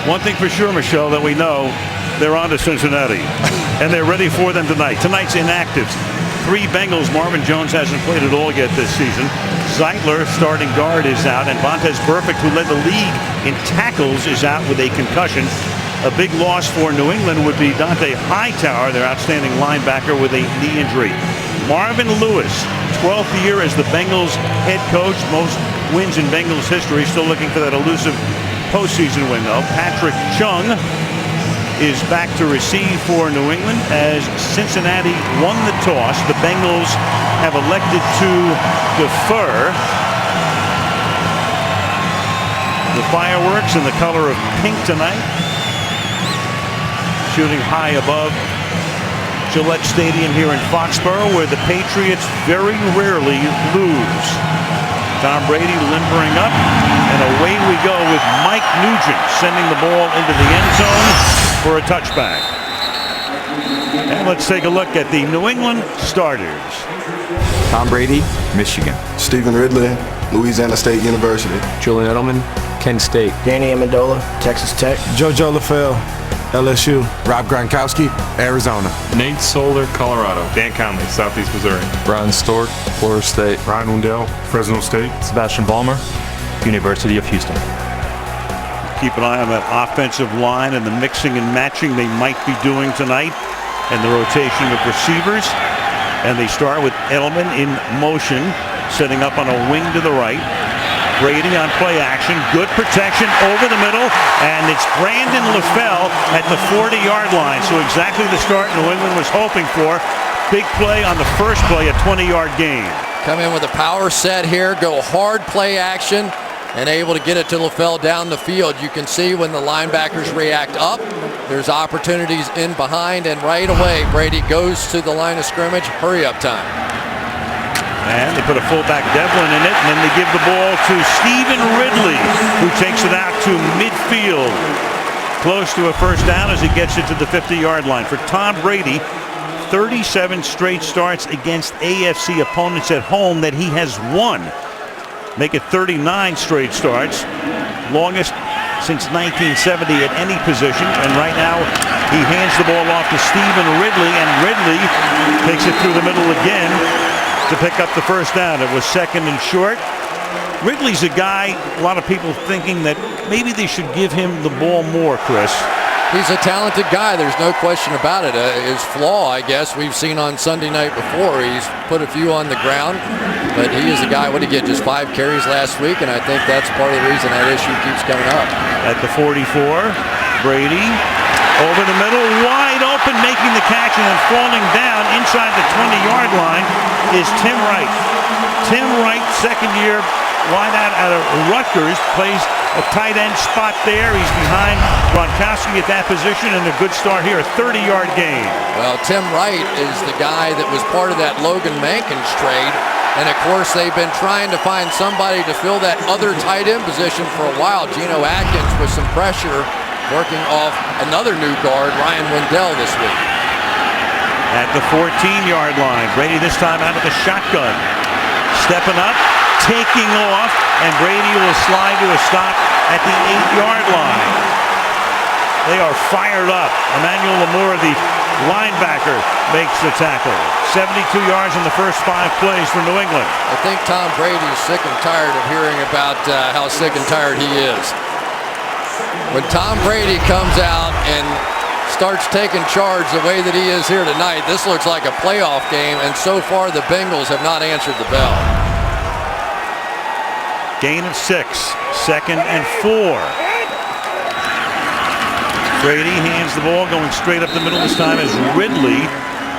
One thing for sure, Michelle, that we know, they're on to Cincinnati, and they're ready for them tonight. Tonight's inactives. 3 Bengals. Marvin Jones hasn't played at all yet this season. Zeitler, starting guard, is out, and Vontaze Burfict, who led the league in tackles, is out with a concussion. A big loss for New England would be Dante Hightower, their outstanding linebacker, with a knee injury. Marvin Lewis, 12th year as the Bengals head coach, most wins in Bengals history, still looking for that elusive postseason win, though. Patrick Chung is back to receive for New England as Cincinnati won the toss. The Bengals have elected to defer. The fireworks in the color of pink tonight, shooting high above Gillette Stadium here in Foxboro, where the Patriots very rarely lose. Tom Brady limpering up, and away we go with Mike Nugent sending the ball into the end zone for a touchback. And let's take a look at the New England starters. Tom Brady, Michigan. Stephen Ridley, Louisiana State University. Julian Edelman, Kent State. Danny Amendola, Texas Tech. JoJo LaFell, LSU. Rob Gronkowski, Arizona. Nate Solder, Colorado. Dan Conley, Southeast Missouri. Brian Stork, Florida State. Ryan Wendell, Fresno State. Sebastian Ballmer, University of Houston. Keep an eye on that offensive line and the mixing and matching they might be doing tonight, and the rotation of receivers. And they start with Edelman in motion, setting up on a wing to the right. Brady on play action, good protection over the middle, and it's Brandon LaFell at the 40-yard line. So exactly the start New England was hoping for. Big play on the first play, a 20-yard gain. Come in with a power set here, go hard play action, and able to get it to LaFell down the field. You can see when the linebackers react up, there's opportunities in behind, and right away Brady goes to the line of scrimmage. Hurry up time. And they put a fullback Devlin in it, and then they give the ball to Stephen Ridley, who takes it out to midfield. Close to a first down as he gets it to the 50-yard line. For Tom Brady, 37 straight starts against AFC opponents at home that he has won. Make it 39 straight starts, longest since 1970 at any position. And right now he hands the ball off to Stephen Ridley, and Ridley takes it through the middle again to pick up the first down. It was second and short. Ridley's a guy, a lot of people thinking that maybe they should give him the ball more, Chris. He's a talented guy, there's no question about it. His flaw, I guess, we've seen on Sunday night before. He's put a few on the ground, but he is a guy, what did he get, just 5 carries last week, and I think that's part of the reason that issue keeps coming up. At the 44, Brady over the middle, wide open, making the catch, and then falling down inside the 20-yard line is Tim Wright. Tim Wright, second year wideout out of Rutgers, plays a tight end spot there. He's behind Gronkowski at that position, and a good start here, a 30-yard gain. Well, Tim Wright is the guy that was part of that Logan Mankins trade, and of course they've been trying to find somebody to fill that other tight end position for a while. Geno Atkins with some pressure, working off another new guard, Ryan Wendell, this week. At the 14-yard line, Brady this time out of the shotgun, stepping up, taking off, and Brady will slide to a stop at the 8-yard line. They are fired up. Emmanuel Lamore, the linebacker, makes the tackle. 72 yards in the first 5 plays for New England. I think Tom Brady's sick and tired of hearing about how sick and tired he is. When Tom Brady comes out and starts taking charge the way that he is here tonight, this looks like a playoff game, and so far the Bengals have not answered the bell. Gain of 6, second and 4. Brady hands the ball, going straight up the middle this time as Ridley,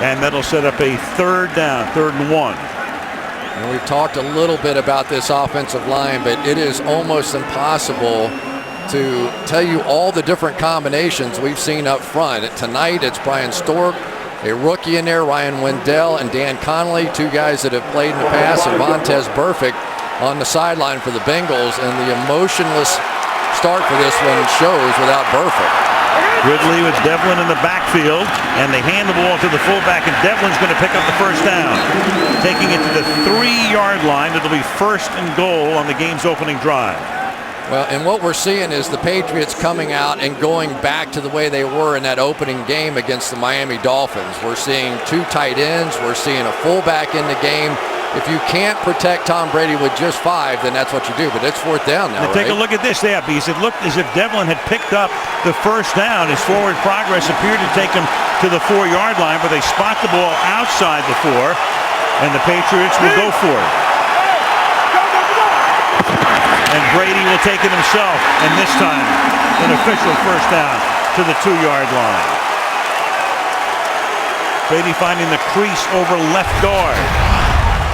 and that'll set up a third down, 3rd and 1. And we've talked a little bit about this offensive line, but it is almost impossible to tell you all the different combinations we've seen up front. Tonight it's Brian Stork, a rookie in there, Ryan Wendell, and Dan Conley, 2 guys that have played in the past, and Vontaze Burfict on the sideline for the Bengals, and the emotionless start for this one shows without Burfict. Ridley with Devlin in the backfield, and they hand the ball to the fullback, and Devlin's going to pick up the first down. Taking it to the 3-yard line, it'll be 1st and goal on the game's opening drive. Well, and what we're seeing is the Patriots coming out and going back to the way they were in that opening game against the Miami Dolphins. We're seeing 2 tight ends. We're seeing a fullback in the game. If you can't protect Tom Brady with just 5, then that's what you do. But it's 4th down now, Take a look at this there, because it looked as if Devlin had picked up the first down. His forward progress appeared to take him to the 4-yard line, but they spot the ball outside the 4, and the Patriots will go for it. And Brady will take it himself, and this time an official first down to the 2-yard line. Brady finding the crease over left guard.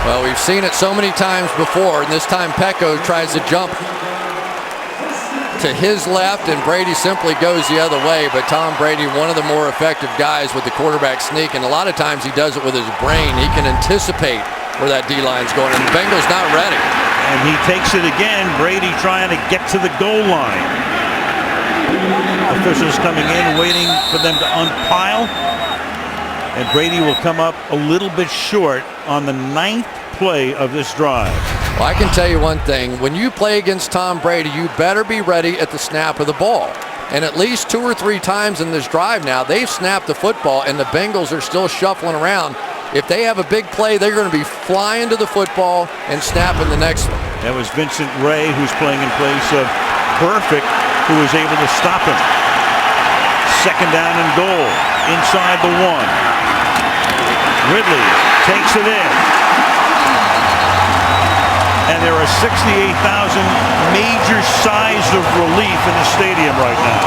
Well, we've seen it so many times before, and this time Pecco tries to jump to his left, and Brady simply goes the other way. But Tom Brady, one of the more effective guys with the quarterback sneak, and a lot of times he does it with his brain. He can anticipate where that D-line's going, and the Bengals not ready. And he takes it again. Brady trying to get to the goal line. Officials coming in, waiting for them to unpile. And Brady will come up a little bit short on the 9th play of this drive. Well, I can tell you one thing. When you play against Tom Brady, you better be ready at the snap of the ball. And at least 2 or 3 times in this drive now, they've snapped the football, and the Bengals are still shuffling around. If they have a big play, they're going to be flying to the football and snapping the next one. That was Vincent Ray, who's playing in place of Perfect, who was able to stop him. 2nd down and goal inside the 1. Ridley takes it in. And there are 68,000 major sighs of relief in the stadium right now.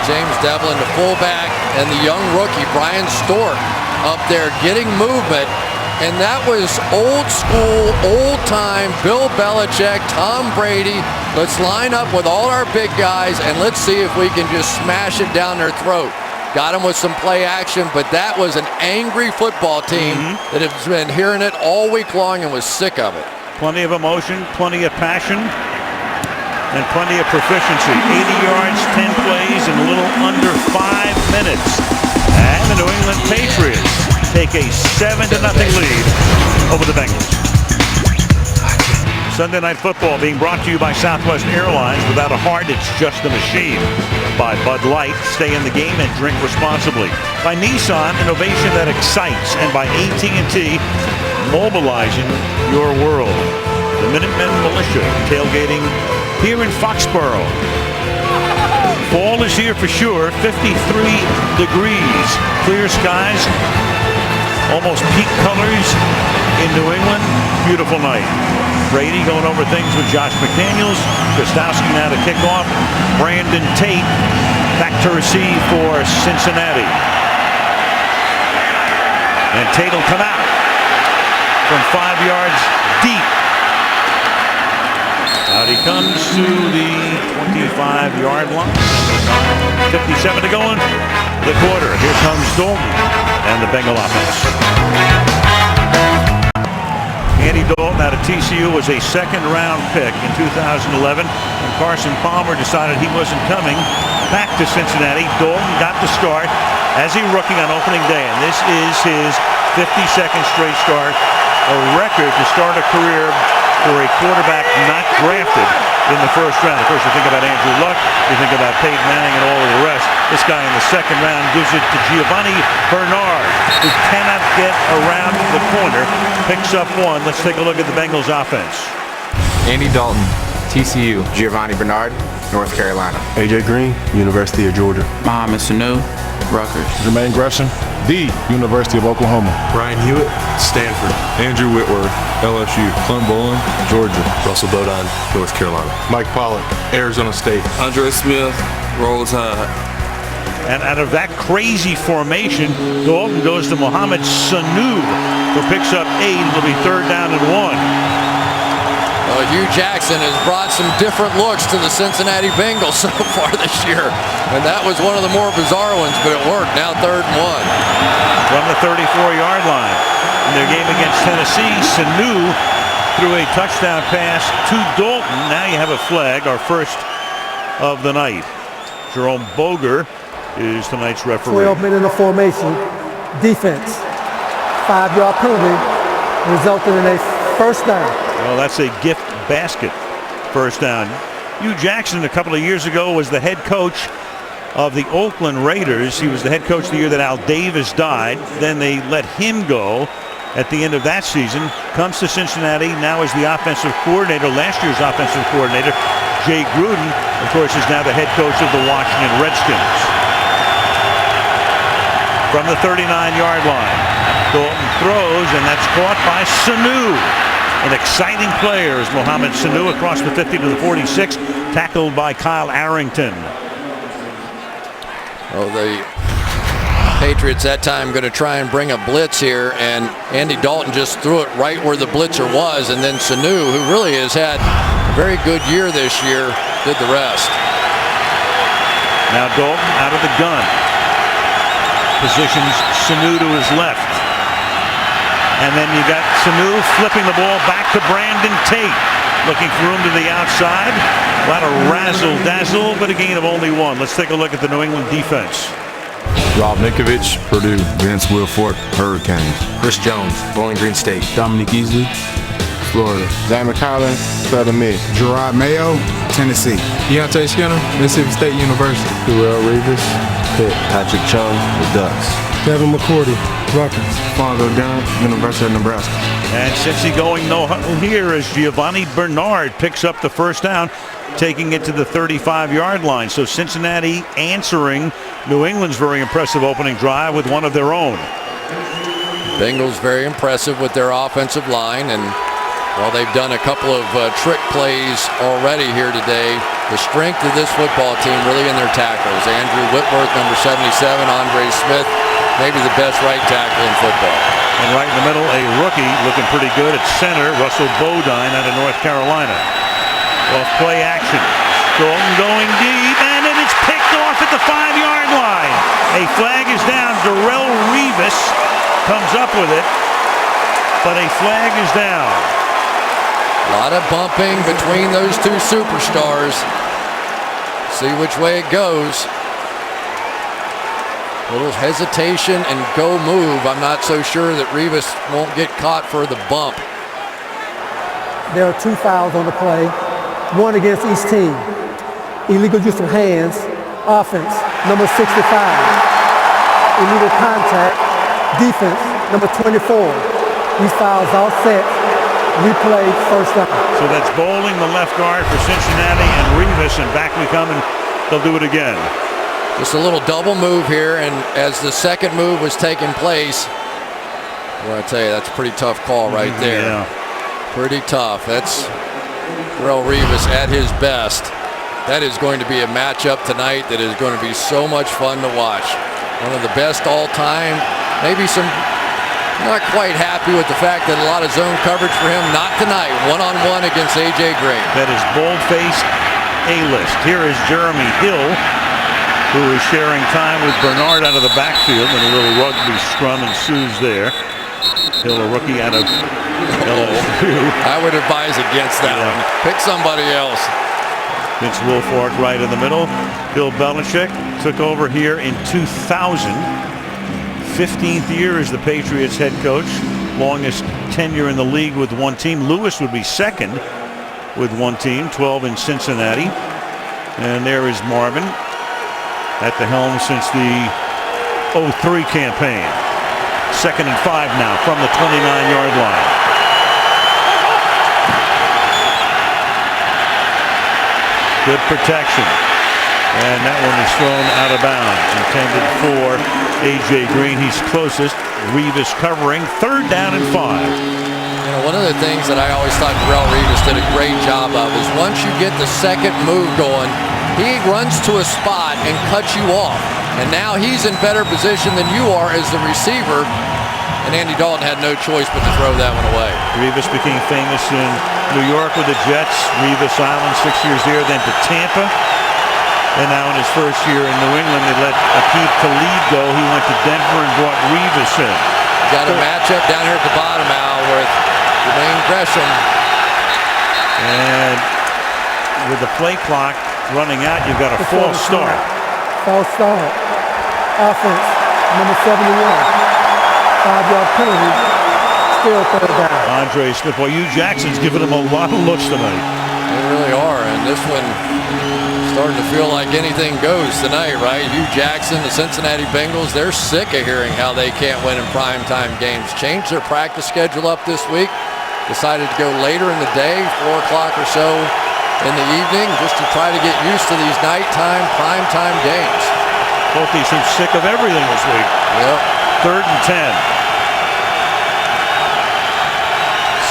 James Devlin, the fullback, and the young rookie, Brian Stork, up there getting movement. And that was old school, old time, Bill Belichick, Tom Brady. Let's line up with all our big guys, and let's see if we can just smash it down their throat. Got him with some play action, but that was an angry football team that has been hearing it all week long and was sick of it. Plenty of emotion, plenty of passion, and plenty of proficiency. 80 yards, 10 plays, in a little under 5 minutes. And the New England Patriots take a 7-0 lead over the Bengals. Sunday Night Football being brought to you by Southwest Airlines. Without a heart, it's just a machine. By Bud Light, stay in the game and drink responsibly. By Nissan, innovation that excites. And by AT&T, mobilizing your world. The Minutemen Militia tailgating here in Foxboro. Fall is here for sure. 53 degrees. Clear skies. Almost peak colors in New England. Beautiful night. Brady going over things with Josh McDaniels. Kostowski now to kick off. Brandon Tate back to receive for Cincinnati. And Tate will come out from 5 yards deep. Out he comes to the 25-yard line. 57 to go in the quarter. Here comes Dalton and the Bengal offense. Andy Dalton out of TCU was a 2nd-round pick in 2011, and Carson Palmer decided he wasn't coming back to Cincinnati. Dalton got the start as a rookie on opening day, and this is his 52nd straight start, a record to start a career for a quarterback not drafted in the 1st round. Of course, you think about Andrew Luck, you think about Peyton Manning and all of the rest. This guy in the 2nd round gives it to Giovanni Bernard, who cannot get around the corner, picks up 1. Let's take a look at the Bengals offense. Andy Dalton, TCU. Giovanni Bernard, North Carolina. AJ Green, University of Georgia. Mohamed Sanu, Rutgers. Jermaine Gresham, the University of Oklahoma. Brian Hewitt, Stanford. Andrew Whitworth, LSU. Clint Boland, Georgia. Russell Bodine, North Carolina. Mike Pollock, Arizona State. Andre Smith, Roll Tide. And out of that crazy formation, Dalton goes to Mohamed Sanu, who picks up 8. It'll be 3rd down and 1. Well, Hugh Jackson has brought some different looks to the Cincinnati Bengals so far this year. And that was one of the more bizarre ones, but it worked. Now 3rd and 1. From the 34-yard line. In their game against Tennessee, Sanu threw a touchdown pass to Dalton. Now you have a flag, our first of the night. Jerome Boger is tonight's referee. 12 men in the formation. defense. 5-yard penalty resulted in a first down. Well, that's a gift basket first down. Hugh Jackson a couple of years ago was the head coach of the Oakland Raiders. He was the head coach the year that Al Davis died. Then they let him go at the end of that season. Comes to Cincinnati, now is the offensive coordinator, last year's offensive coordinator. Jay Gruden, of course, is now the head coach of the Washington Redskins. From the 39-yard line, Dalton throws, and that's caught by Sanu. An exciting player is Mohamed Sanu across the 50 to the 46, tackled by Kyle Arrington. Oh, the Patriots that time going to try and bring a blitz here, and Andy Dalton just threw it right where the blitzer was, and then Sanu, who really has had a very good year this year, did the rest. Now Dalton out of the gun. Positions Sanu to his left. And then you got Sanu flipping the ball back to Brandon Tate. Looking for room to the outside. A lot of razzle-dazzle, but a gain of only one. Let's take a look at the New England defense. Rob Ninkovich, Purdue. Vince Wilfork, Hurricanes. Chris Jones, Bowling Green State. Dominic Easley, Florida. Diamond Collins, Southern Miss. Gerard Mayo, Tennessee. Deontay Skinner, Mississippi State University. Darrell Reeves, Pitt. Patrick Chung, the Ducks. Devin McCourty, Rutgers. Fonzo Dunn, University of Nebraska. And since he's going no huddle here as Giovanni Bernard picks up the first down, taking it to the 35-yard line. So Cincinnati answering New England's very impressive opening drive with one of their own. Bengals very impressive with their offensive line, and well, they've done a couple of trick plays already here today. The strength of this football team really in their tackles. Andrew Whitworth, number 77, Andre Smith, maybe the best right tackle in football. And right in the middle, a rookie looking pretty good at center, Russell Bodine out of North Carolina. Off play action. Dalton going deep, and then it's picked off at the 5-yard line. A flag is down. Darrell Reeves comes up with it, but a flag is down. A lot of bumping between those two superstars. See which way it goes. A little hesitation and go move. I'm not so sure that Reeves won't get caught for the bump. There are 2 fouls on the play, one against each team. Illegal use of hands, offense, number 65. Illegal contact, defense, number 24. These fouls all set. Replay, first down. So that's Bowling, the left guard for Cincinnati, and Reeves, and back we come, and they'll do it again. Just a little double move here, and as the second move was taking place, well, I tell you, that's a pretty tough call right there. Yeah. Pretty tough. That's Darrell Reeves at his best. That is going to be a matchup tonight that is going to be so much fun to watch. One of the best all time. Maybe some not quite happy with the fact that a lot of zone coverage for him. Not tonight. One-on-one against A.J. Green. That is bold-faced A-list. Here is Jeremy Hill, who is sharing time with Bernard out of the backfield, and a little rugby scrum ensues there. Hill, a rookie out of LSU. I would advise against that one. Pick somebody else. Vince Wilfork right in the middle. Bill Belichick took over here in 2000. 15th year as the Patriots head coach. Longest tenure in the league with one team. Lewis would be second with one team. 12 in Cincinnati. And there is Marvin at the helm since the 03 campaign. 2nd and 5 now from the 29-yard line. Good protection. And that one is thrown out of bounds. Intended for A.J. Green. He's closest. Reeves covering. 3rd down and 5. You know, one of the things that I always thought Darrell Reeves did a great job of is once you get the second move going, he runs to a spot and cuts you off. And now he's in better position than you are as the receiver. And Andy Dalton had no choice but to throw that one away. Reeves became famous in New York with the Jets. Reeves Island, 6 years there, then to Tampa. And now in his first year in New England, they let Aqib Talib go. He went to Denver and brought Reeves in. Got a matchup down here at the bottom, Al, with Jermaine Gresham. And with the play clock running out, you've got a false start. False start. Offense, number 71. 5-yard penalty. Still third down. Andre Smith. Well, Hugh Jackson's giving him a lot of looks tonight. They really are, and this one starting to feel like anything goes tonight, right? Hugh Jackson, the Cincinnati Bengals, they're sick of hearing how they can't win in primetime games. Changed their practice schedule up this week. Decided to go later in the day, 4 o'clock or so in the evening, just to try to get used to these nighttime, primetime games. Both these teams sick of everything this week. Yep. 3rd and 10.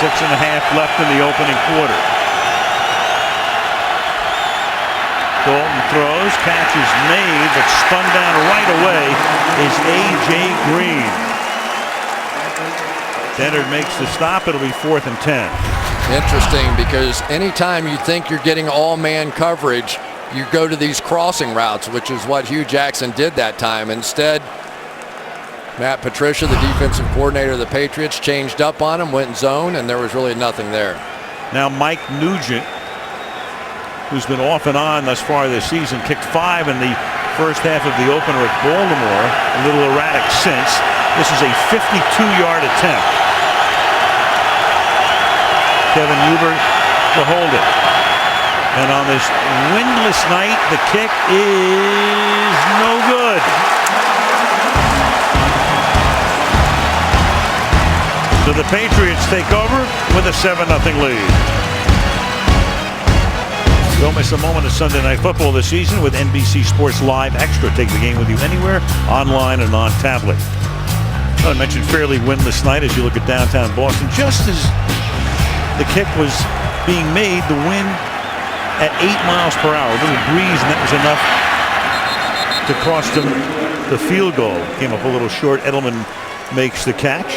6.5 left in the opening quarter. Dalton throws, catch is made, but spun down right away is A.J. Green. Dennard makes the stop. It'll be 4th and 10. Interesting, because anytime you think you're getting all-man coverage, you go to these crossing routes, which is what Hugh Jackson did that time. Instead, Matt Patricia, the defensive coordinator of the Patriots, changed up on him, went zone, and there was really nothing there. Now Mike Nugent, who's been off and on thus far this season, kicked 5 in the first half of the opener at Baltimore. A little erratic since. This is a 52-yard attempt. Kevin Hubert to hold it. And on this windless night, the kick is no good. So the Patriots take over with a 7-0 lead. Don't miss a moment of Sunday Night Football this season with NBC Sports Live Extra. Take the game with you anywhere, online and on tablet. I mentioned fairly windless night as you look at downtown Boston. Just as the kick was being made, the wind at 8 miles per hour, a little breeze, and that was enough to cost him the field goal. Came up a little short. Edelman makes the catch.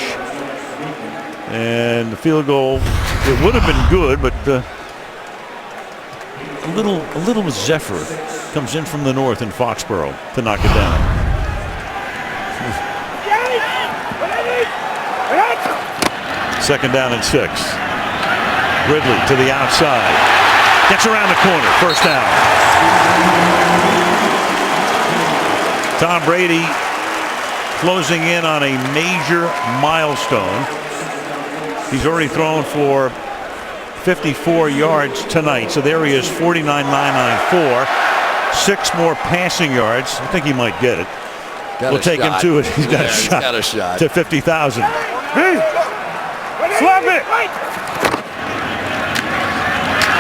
And the field goal, it would have been good, but a little zephyr comes in from the north in Foxboro to knock it down. Second down and 6. Ridley to the outside. Gets around the corner. First down. Tom Brady closing in on a major milestone. He's already thrown for 54 yards tonight. So there he is, 49,994. 6 more passing yards. I think he might get it. We'll take him to it. He's got a shot to 50,000. Hey, slap it!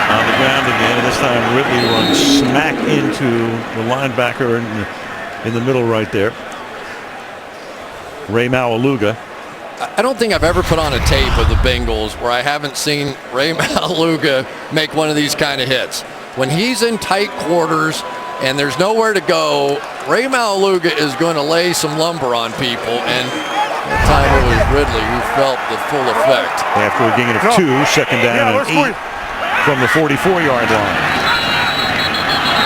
On the ground again. This time Ridley runs smack into the linebacker in the middle right there. Ray Maualuga. I don't think I've ever put on a tape of the Bengals where I haven't seen Ray Maualuga make one of these kind of hits. When he's in tight quarters and there's nowhere to go, Ray Maualuga is going to lay some lumber on people, and that time it was Ridley who felt the full effect. After a gain of 2, second down and 8 from the 44-yard line.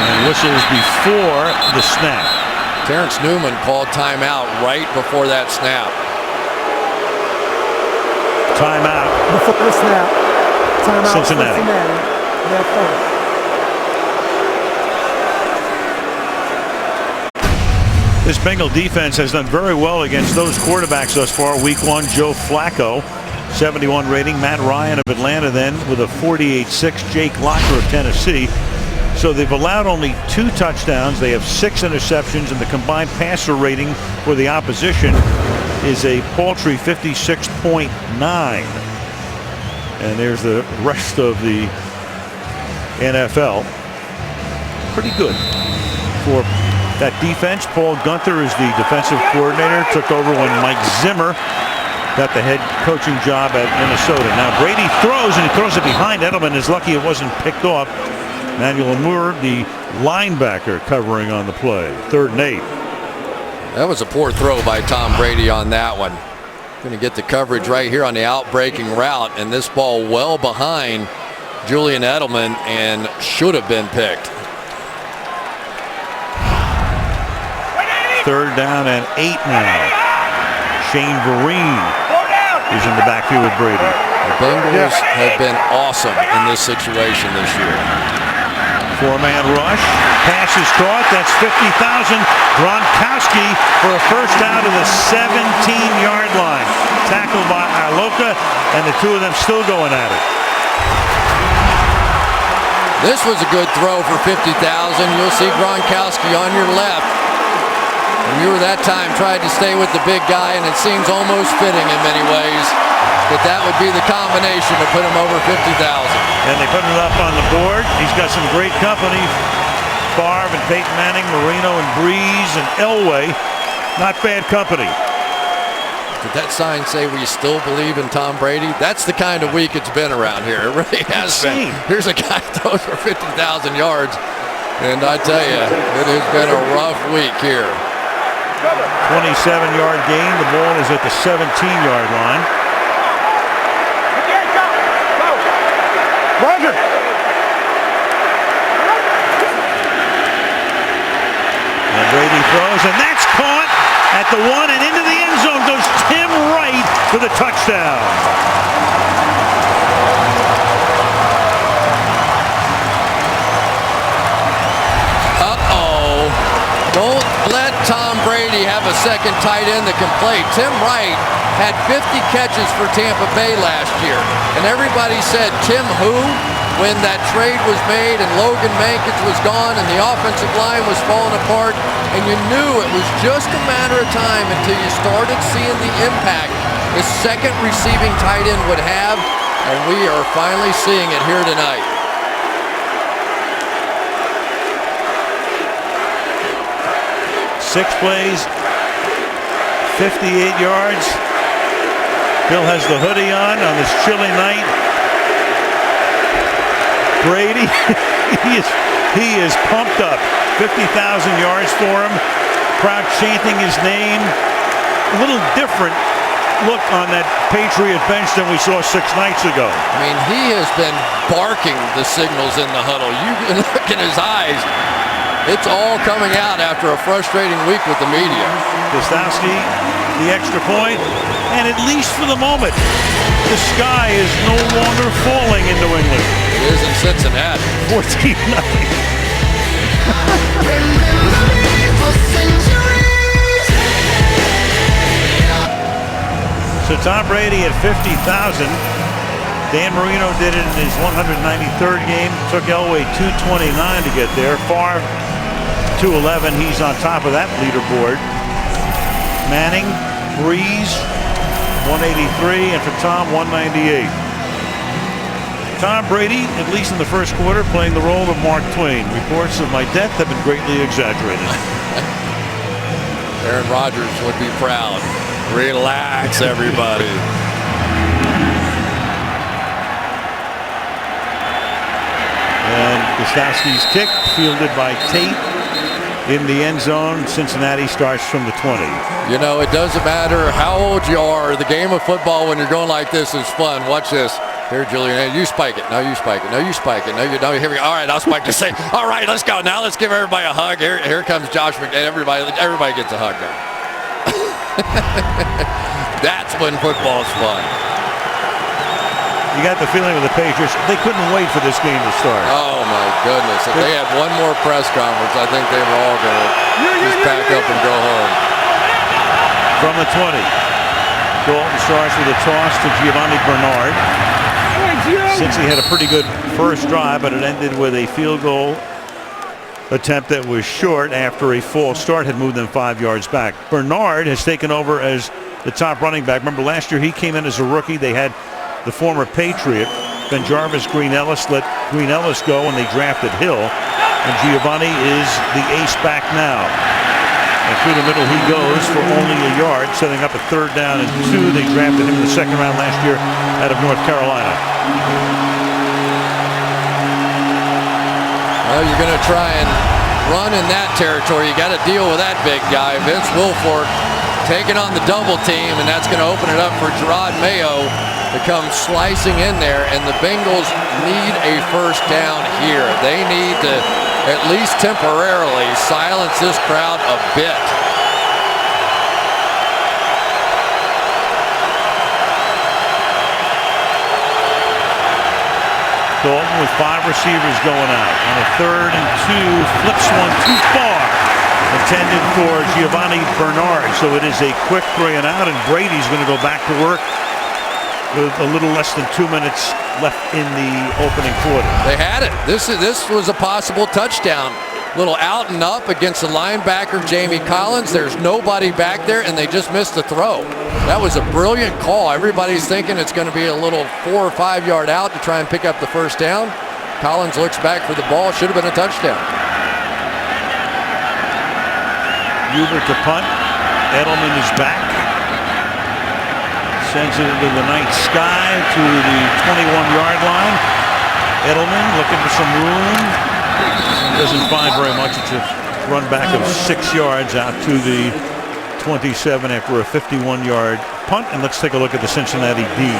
And whistles before the snap. Terrence Newman called timeout right before that snap. Timeout. Before the snap. Timeout. Cincinnati. They're first. This Bengal defense has done very well against those quarterbacks thus far. Week 1, Joe Flacco, 71 rating. Matt Ryan of Atlanta then with a 48-6. Jake Locker of Tennessee. So they've allowed only 2 touchdowns. They have 6 interceptions, and the combined passer rating for the opposition is a paltry 56.9. And there's the rest of the NFL. Pretty good for that defense. Paul Gunther is the defensive coordinator. Took over when Mike Zimmer got the head coaching job at Minnesota. Now Brady throws, and he throws it behind Edelman. Is lucky it wasn't picked off. Manuel Moore, the linebacker, covering on the play. 3rd and 8. That was a poor throw by Tom Brady on that one. Going to get the coverage right here on the out-breaking route, and this ball well behind Julian Edelman and should have been picked. 3rd down and 8 now. Shane Vereen is in the backfield with Brady. The Bengals have been awesome in this situation this year. Four-man rush. Pass is caught. That's 50,000. Gronkowski for a first down to the 17-yard line. Tackled by Iloka, and the two of them still going at it. This was a good throw for 50,000. You'll see Gronkowski on your left. And you were that time tried to stay with the big guy, and it seems almost fitting in many ways that would be the combination to put him over 50,000. And they put it up on the board. He's got some great company. Favre and Peyton Manning, Marino and Breeze and Elway. Not bad company. Did that sign say we still believe in Tom Brady? That's the kind of week it's been around here. It really has been. Here's a guy who throws for 50,000 yards. And I tell you, it has been a rough week here. 27-yard gain. The ball is at the 17-yard line. Roger. And Brady throws, and that's caught at the 1, and into the end zone goes Tim Wright for the touchdown. Don't let Tom Brady have a second tight end that can play. Tim Wright had 50 catches for Tampa Bay last year. And everybody said, Tim who? When that trade was made and Logan Mankins was gone and the offensive line was falling apart. And you knew it was just a matter of time until you started seeing the impact the second receiving tight end would have. And we are finally seeing it here tonight. Six plays, 58 yards. Bill has the hoodie on this chilly night. Brady, he is pumped up. 50,000 yards for him. Crowd chanting his name. A little different look on that Patriot bench than we saw 6 nights ago. I mean, he has been barking the signals in the huddle. You can look in his eyes. It's all coming out after a frustrating week with the media. Gostowski, the extra point, and at least for the moment, the sky is no longer falling in New England. It is in Cincinnati. 14-0. So Tom Brady at 50,000. Dan Marino did it in his 193rd game. Took Elway 229 to get there. Favre 211. He's on top of that leaderboard. Manning, Breeze 183, and for Tom 198. Tom Brady, at least in the first quarter, playing the role of Mark Twain. Reports of my death have been greatly exaggerated. Aaron Rodgers would be proud. Relax, everybody. And Gostowski's kick fielded by Tate in the end zone. Cincinnati starts from the 20. You know, it doesn't matter how old you are. The game of football, when you're going like this, is fun. Watch this. Here, Julian, you spike it. No, you spike it. No, you spike it. No, you don't. Here we go. All right, I'll spike to say, all right, let's go. Now let's give everybody a hug. Here comes Josh McDaniels. Everybody gets a hug now. That's when football's fun. You got the feeling with the Patriots, they couldn't wait for this game to start. Oh, my goodness. If they had one more press conference, I think they were all going to just pack up and go home. From the 20, Dalton starts with a toss to Giovanni Bernard. Since he had a pretty good first drive, but it ended with a field goal attempt that was short after a false start had moved them 5 yards back. Bernard has taken over as the top running back. Remember last year he came in as a rookie. They had the former Patriot, Ben Jarvis Green Ellis, let Green Ellis go, and they drafted Hill. And Giovanni is the ace back now. And through the middle he goes for only a yard, setting up a 3rd down and 2. They drafted him in the 2nd round last year out of North Carolina. Well, you're going to try and run in that territory. You got to deal with that big guy. Vince Wilfork taking on the double team, and that's going to open it up for Gerard Mayo to come slicing in there, and the Bengals need a first down here. They need to at least temporarily silence this crowd a bit. Dalton with 5 receivers going out. On a 3rd and 2, flips one too far. Intended for Giovanni Bernard. So it is a quick 3 and out, and Brady's going to go back to work with a little less than 2 minutes left in the opening quarter. They had it. This was a possible touchdown. Little out and up against the linebacker, Jamie Collins. There's nobody back there, and they just missed the throw. That was a brilliant call. Everybody's thinking it's going to be a little 4 or 5 yard out to try and pick up the first down. Collins looks back for the ball. Should have been a touchdown. Hubert to punt. Edelman is back. Sends it into the night sky to the 21-yard line. Edelman looking for some room. Doesn't find very much. It's a run back of 6 yards out to the 27 after a 51-yard punt. And let's take a look at the Cincinnati D.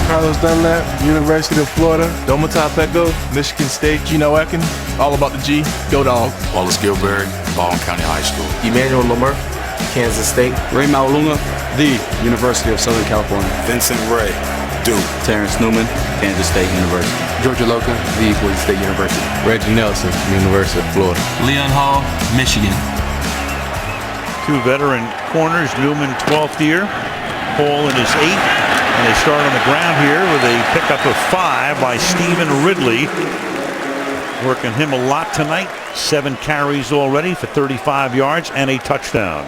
Carlos Dunlap, University of Florida. Domatai Peko, Michigan State. Gino Ekin, all about the G. Go Dog. Wallace Gilbert, Baldwin County High School. Emmanuel Lamar, Kansas State. Ray Maulunga, the University of Southern California. Vincent Ray, Duke. Terrence Newman, Kansas State University. Georgia Loca, the Boise State University. Reggie Nelson, University of Florida. Leon Hall, Michigan. 2 veteran corners. Newman 12th year. Hall in his 8th. And they start on the ground here with a pickup of 5 by Stephen Ridley. Working him a lot tonight. 7 carries already for 35 yards and a touchdown.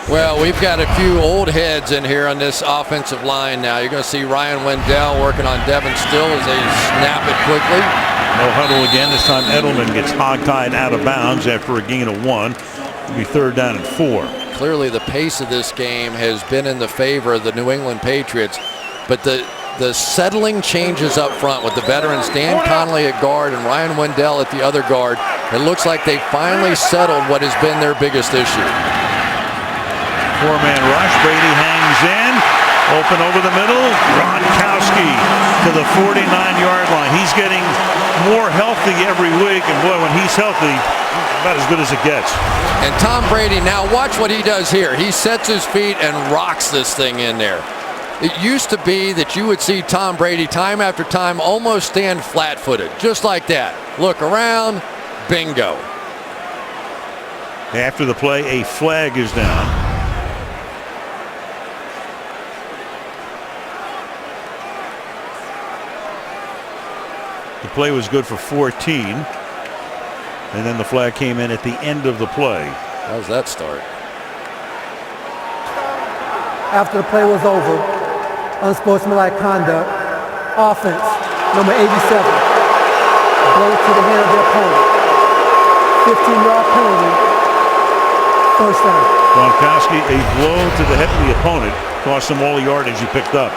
Well, we've got a few old heads in here on this offensive line now. You're going to see Ryan Wendell working on Devin Still as they snap it quickly. No huddle again. This time Edelman gets hogtied out of bounds after a gain of 1. It'll be 3rd down and 4. Clearly the pace of this game has been in the favor of the New England Patriots, but the settling changes up front with the veterans Dan Connolly at guard and Ryan Wendell at the other guard. It looks like they finally settled what has been their biggest issue. 4-man rush. Brady hangs in. Open over the middle. Gronkowski to the 49-yard line. He's getting more healthy every week, and boy, when he's healthy, about as good as it gets. And Tom Brady, now watch what he does here. He sets his feet and rocks this thing in there. It used to be that you would see Tom Brady time after time almost stand flat-footed, just like that. Look around, bingo. After the play, a flag is down. The play was good for 14. And then the flag came in at the end of the play. How's that start? After the play was over, unsportsmanlike conduct, offense, number 87, blow to the hand of the opponent. 15-yard penalty, first down. Gronkowski, a blow to the head of the opponent, cost him all the yardage he picked up.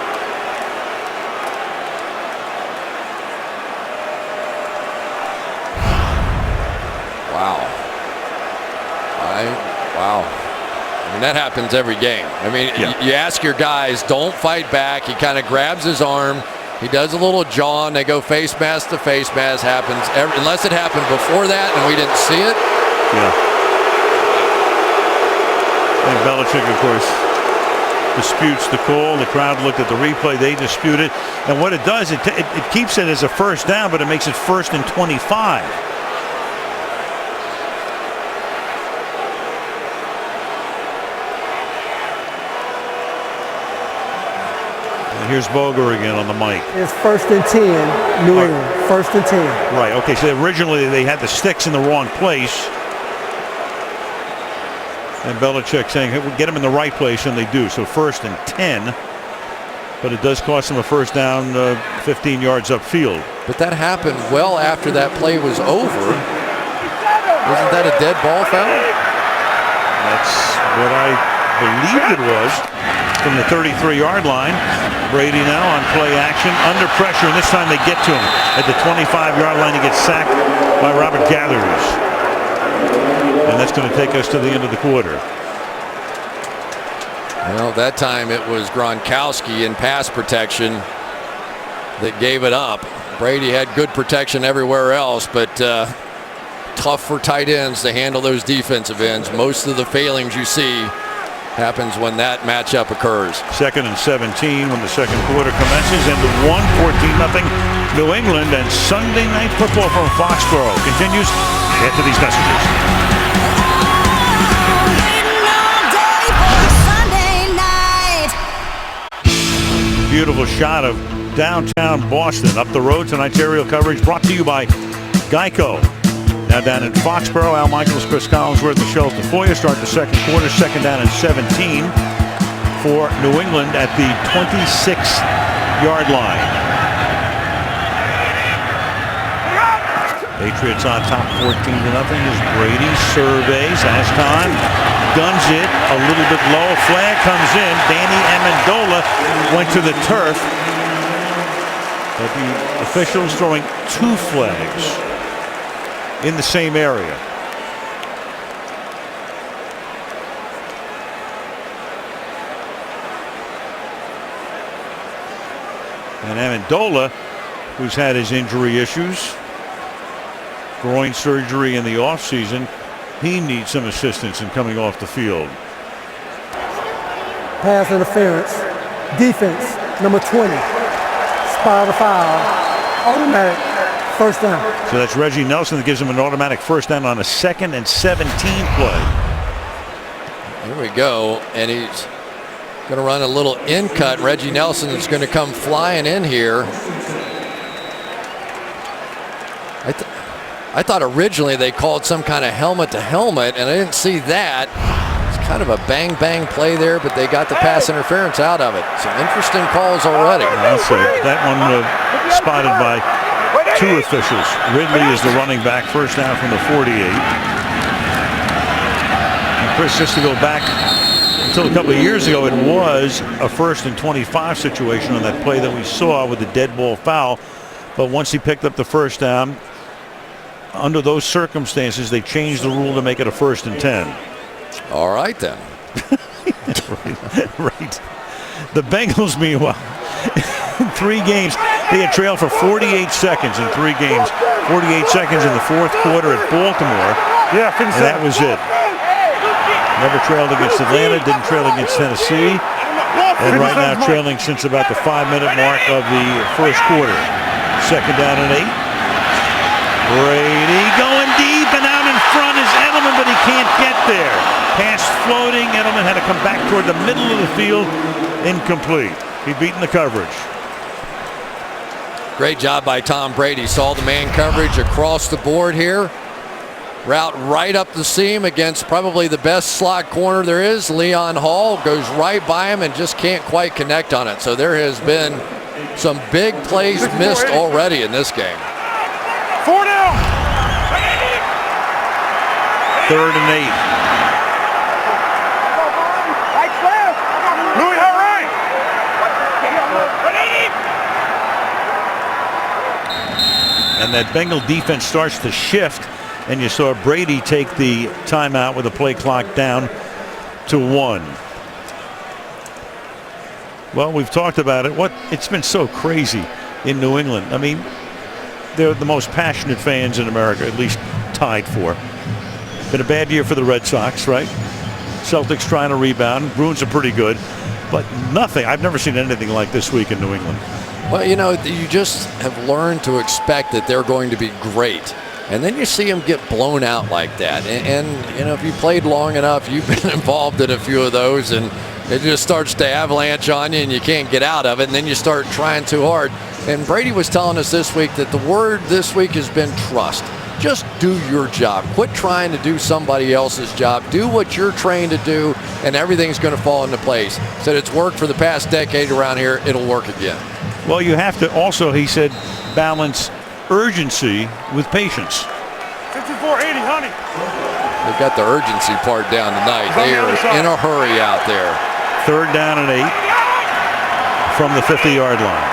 Wow. I mean, that happens every game. I mean, you ask your guys, don't fight back. He kind of grabs his arm. He does a little jaw, and they go face mask to face mask. Happens unless it happened before that and we didn't see it. Yeah. And Belichick, of course, disputes the call. The crowd looked at the replay. They dispute it. And what it does, it keeps it as a first down, but it makes it 1st and 25. Here's Boger again on the mic. It's 1st and 10, New England. 1st and 10. Right. Okay. So originally they had the sticks in the wrong place, and Belichick saying, "Hey, we'll get them in the right place," and they do. So 1st and 10, but it does cost them a first down, 15 yards upfield. But that happened well after that play was over. Wasn't that a dead ball foul? That's what I believed it was. From the 33-yard line. Brady now on play action, under pressure, and this time they get to him. At the 25-yard line, he gets sacked by Robert Gathers. And that's going to take us to the end of the quarter. Well, that time it was Gronkowski in pass protection that gave it up. Brady had good protection everywhere else, but tough for tight ends to handle those defensive ends. Most of the failings you see happens when that matchup occurs. 2nd and 17 when the second quarter commences, and the 14-0 New England. And Sunday Night Football from Foxboro continues after these messages. Beautiful shot of downtown Boston. Up the road, tonight's aerial coverage brought to you by Geico. Now down in Foxboro, Al Michaels, Chris Collinsworth, Michelle Tafoya start the second quarter. 2nd down and 17 for New England at the 26-yard line. Patriots on top 14-0 as Brady surveys, has time, guns it a little bit low. Flag comes in. Danny Amendola went to the turf. But the officials throwing 2 flags in the same area. And Amendola, who's had his injury issues, groin surgery in the offseason, he needs some assistance in coming off the field. Pass interference. Defense, number 20. Spot the foul. Automatic. First down. So that's Reggie Nelson that gives him an automatic first down on a 2nd and 17 play. Here we go, and he's going to run a little in cut. Reggie Nelson is going to come flying in here. I thought originally they called some kind of helmet to helmet, and I didn't see that. It's kind of a bang play there, but they got the pass interference out of it. Some interesting calls already. I'll say that one spotted by 2 officials. Ridley is the running back, first down from the 48. And Chris, just to go back until a couple of years ago, it was a 1st and 25 situation on that play that we saw with the dead ball foul. But once he picked up the first down, under those circumstances, they changed the rule to make it a 1st and 10. All right, then. Right. The Bengals, meanwhile, in 3 games, they had trailed for 48 seconds in 3 games. 48 seconds in the 4th quarter at Baltimore. Yeah, and that was it. Never trailed against Atlanta, didn't trail against Tennessee. And right now trailing since about the 5-minute mark of the first quarter. 2nd down and 8. Brady going deep, and out in front is Edelman, but he can't get there. Pass floating. Edelman had to come back toward the middle of the field. Incomplete. He beaten the coverage. Great job by Tom Brady. Saw the man coverage across the board here. Route right up the seam against probably the best slot corner there is. Leon Hall goes right by him and just can't quite connect on it. So there has been some big plays missed already in this game. 4 down. 3rd and 8. Louis, all right. And that Bengal defense starts to shift, and you saw Brady take the timeout with the play clock down to 1. Well, we've talked about it. It's been so crazy in New England. I mean, they're the most passionate fans in America, at least tied for. Been a bad year for the Red Sox, right? Celtics trying to rebound. Bruins are pretty good, but nothing. I've never seen anything like this week in New England. Well, you know, you just have learned to expect that they're going to be great. And then you see them get blown out like that. And you know, if you played long enough, you've been involved in a few of those, and it just starts to avalanche on you and you can't get out of it. And then you start trying too hard. And Brady was telling us this week that the word this week has been trust. Just do your job. Quit trying to do somebody else's job. Do what you're trained to do, and everything's going to fall into place. Said it's worked for the past decade around here. It'll work again. Well, you have to also, he said, balance urgency with patience. 5480, honey. They've got the urgency part down tonight. They are in a hurry out there. 3rd down and 8 from the 50-yard line.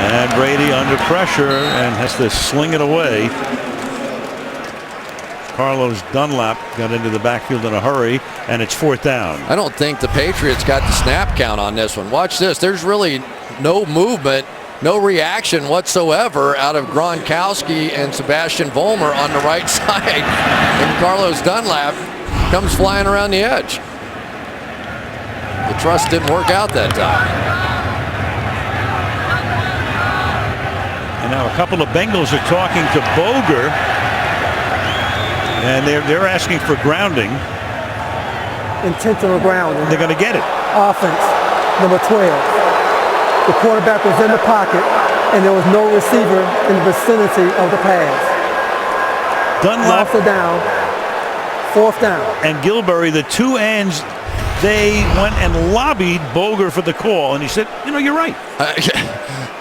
And Brady under pressure and has to sling it away. Carlos Dunlap got into the backfield in a hurry, and it's 4th down. I don't think the Patriots got the snap count on this one. Watch this. There's really no movement no reaction whatsoever out of Gronkowski and Sebastian Vollmer on the right side. And Carlos Dunlap comes flying around the edge. The trust didn't work out that time. And now a couple of Bengals are talking to Boger. And they're asking for grounding. Intentional grounding. They're going to get it. Offense, number 12. The quarterback was in the pocket, and there was no receiver in the vicinity of the pass. Dunlap. Lost it down. 4th down. And Gilberry, the two ends, they went and lobbied Boger for the call. And he said, you're right.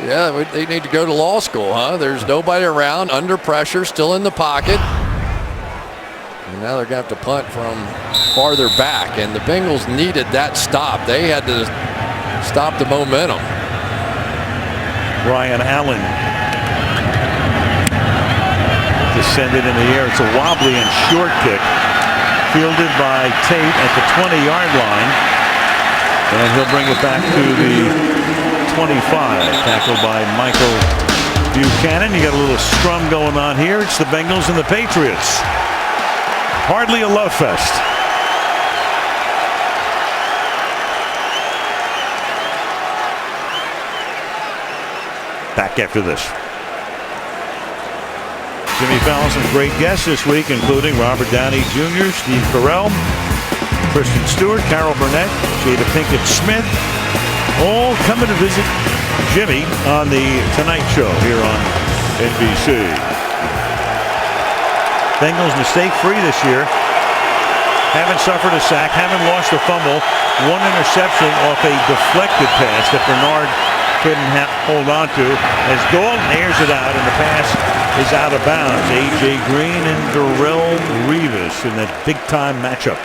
Yeah, they need to go to law school, huh? There's nobody around, under pressure, still in the pocket. And now they're going to have to punt from farther back. And the Bengals needed that stop. They had to stop the momentum. Ryan Allen descended in the air. It's a wobbly and short kick. Fielded by Tate at the 20-yard line. And he'll bring it back to the 25. Tackled by Michael Buchanan. You got a little scrum going on here. It's the Bengals and the Patriots. Hardly a love fest. Back after this. Jimmy Fallon, some great guests this week, including Robert Downey Jr., Steve Carell, Kristen Stewart, Carol Burnett, Jada Pinkett Smith, all coming to visit Jimmy on the Tonight Show here on NBC. Bengals mistake-free this year. Haven't suffered a sack, haven't lost a fumble, one interception off a deflected pass that Bernard couldn't hold on to as Dalton airs it out and the pass is out of bounds. A.J. Green and Darrelle Revis in that big-time matchup.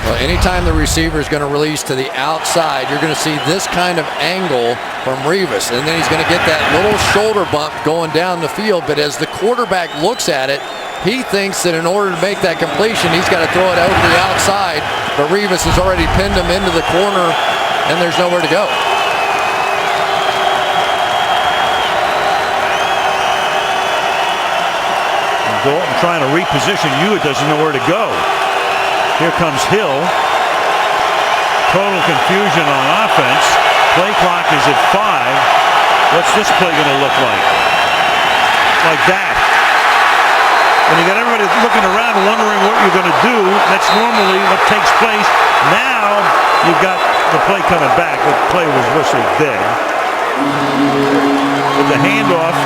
Well, anytime the receiver is going to release to the outside, you're going to see this kind of angle from Revis. And then he's going to get that little shoulder bump going down the field. But as the quarterback looks at it, he thinks that in order to make that completion, he's got to throw it over to the outside. But Revis has already pinned him into the corner, and there's nowhere to go. Dalton trying to reposition Hewitt, doesn't know where to go. Here comes Hill. Total confusion on offense. Play clock is at 5. What's this play going to look like? Like that. And you got everybody looking around wondering what you're going to do. That's normally what takes place. Now you've got the play coming back. The play was whistled dead. With the handoff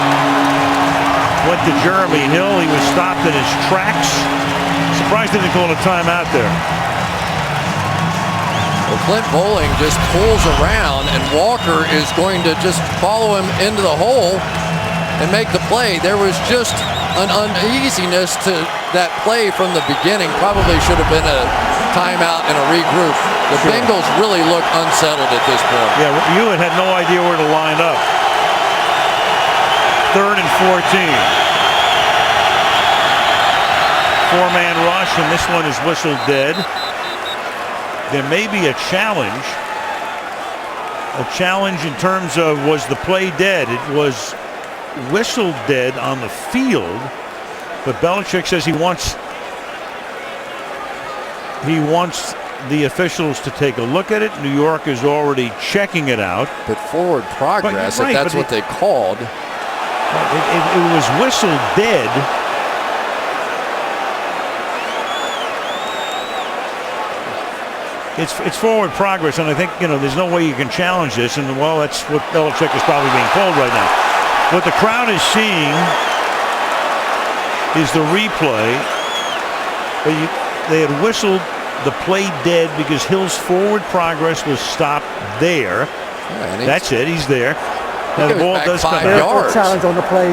went to Jeremy Hill. He was stopped in his tracks. Surprised they didn't call a timeout there. Well, Clint Bowling just pulls around, and Walker is going to just follow him into the hole and make the play. There was just an uneasiness to that play from the beginning. Probably should have been a timeout and a regroup. The Bengals really look unsettled at this point. Yeah, Hewitt had no idea where to line up. 3rd and 14. 4-man rush, and this one is whistled dead. There may be a challenge. A challenge in terms of, was the play dead? It was whistled dead on the field, but Belichick says he wants the officials to take a look at it. New York is already checking it out. But forward progress, if that's what they called. It was whistled dead. It's forward progress, and I think, there's no way you can challenge this, and well, that's what Belichick is probably being told right now. What the crowd is seeing is the replay. They had whistled the play dead because Hill's forward progress was stopped there. Yeah, that's it. He's there. Now the ball does come out. Challenge on the play.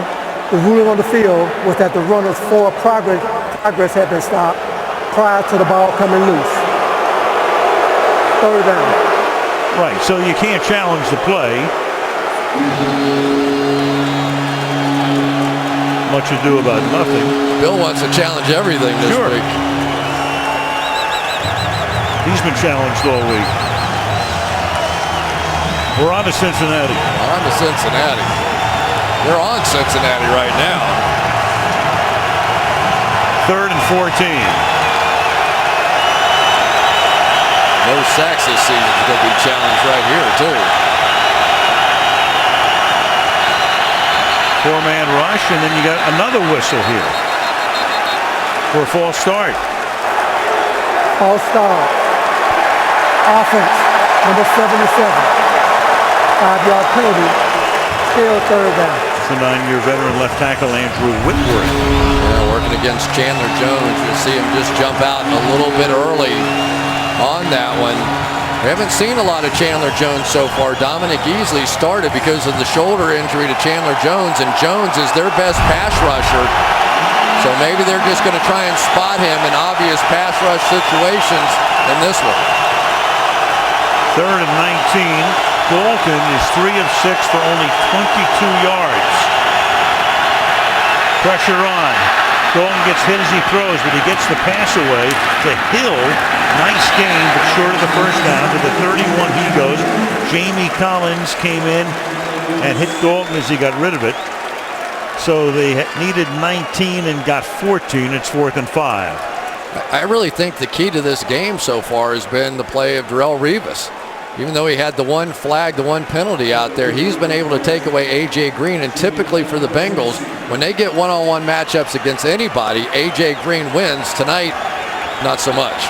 The ruling on the field was that the runner's forward progress had been stopped prior to the ball coming loose. 3rd down. Right, so you can't challenge the play. Much ado about nothing. Bill wants to challenge everything this week. He's been challenged all week. We're on to Cincinnati. On to Cincinnati. They're on Cincinnati right now. 3rd and 14. No sacks this season is going to be challenged right here, too. 4-man rush, and then you got another whistle here for a false start. False start. Offense, number 77. 5-yard penalty. Still 3rd down. It's the 9-year veteran left tackle Andrew Whitworth. Yeah, working against Chandler Jones. You'll see him just jump out a little bit early on that one. We haven't seen a lot of Chandler Jones so far. Dominic Easley started because of the shoulder injury to Chandler Jones, and Jones is their best pass rusher. So maybe they're just going to try and spot him in obvious pass rush situations in this one. 3rd and 19. Dalton is 3 of 6 for only 22 yards. Pressure on. Dalton gets hit as he throws, but he gets the pass away to Hill. Nice game, but short of the first down. To the 31 he goes. Jamie Collins came in and hit Dalton as he got rid of it. So they needed 19 and got 14. It's 4th and 5. I really think the key to this game so far has been the play of Darrelle Revis. Even though he had the one flag, the one penalty out there, he's been able to take away A.J. Green. And typically for the Bengals, when they get one-on-one matchups against anybody, A.J. Green wins. Tonight, not so much.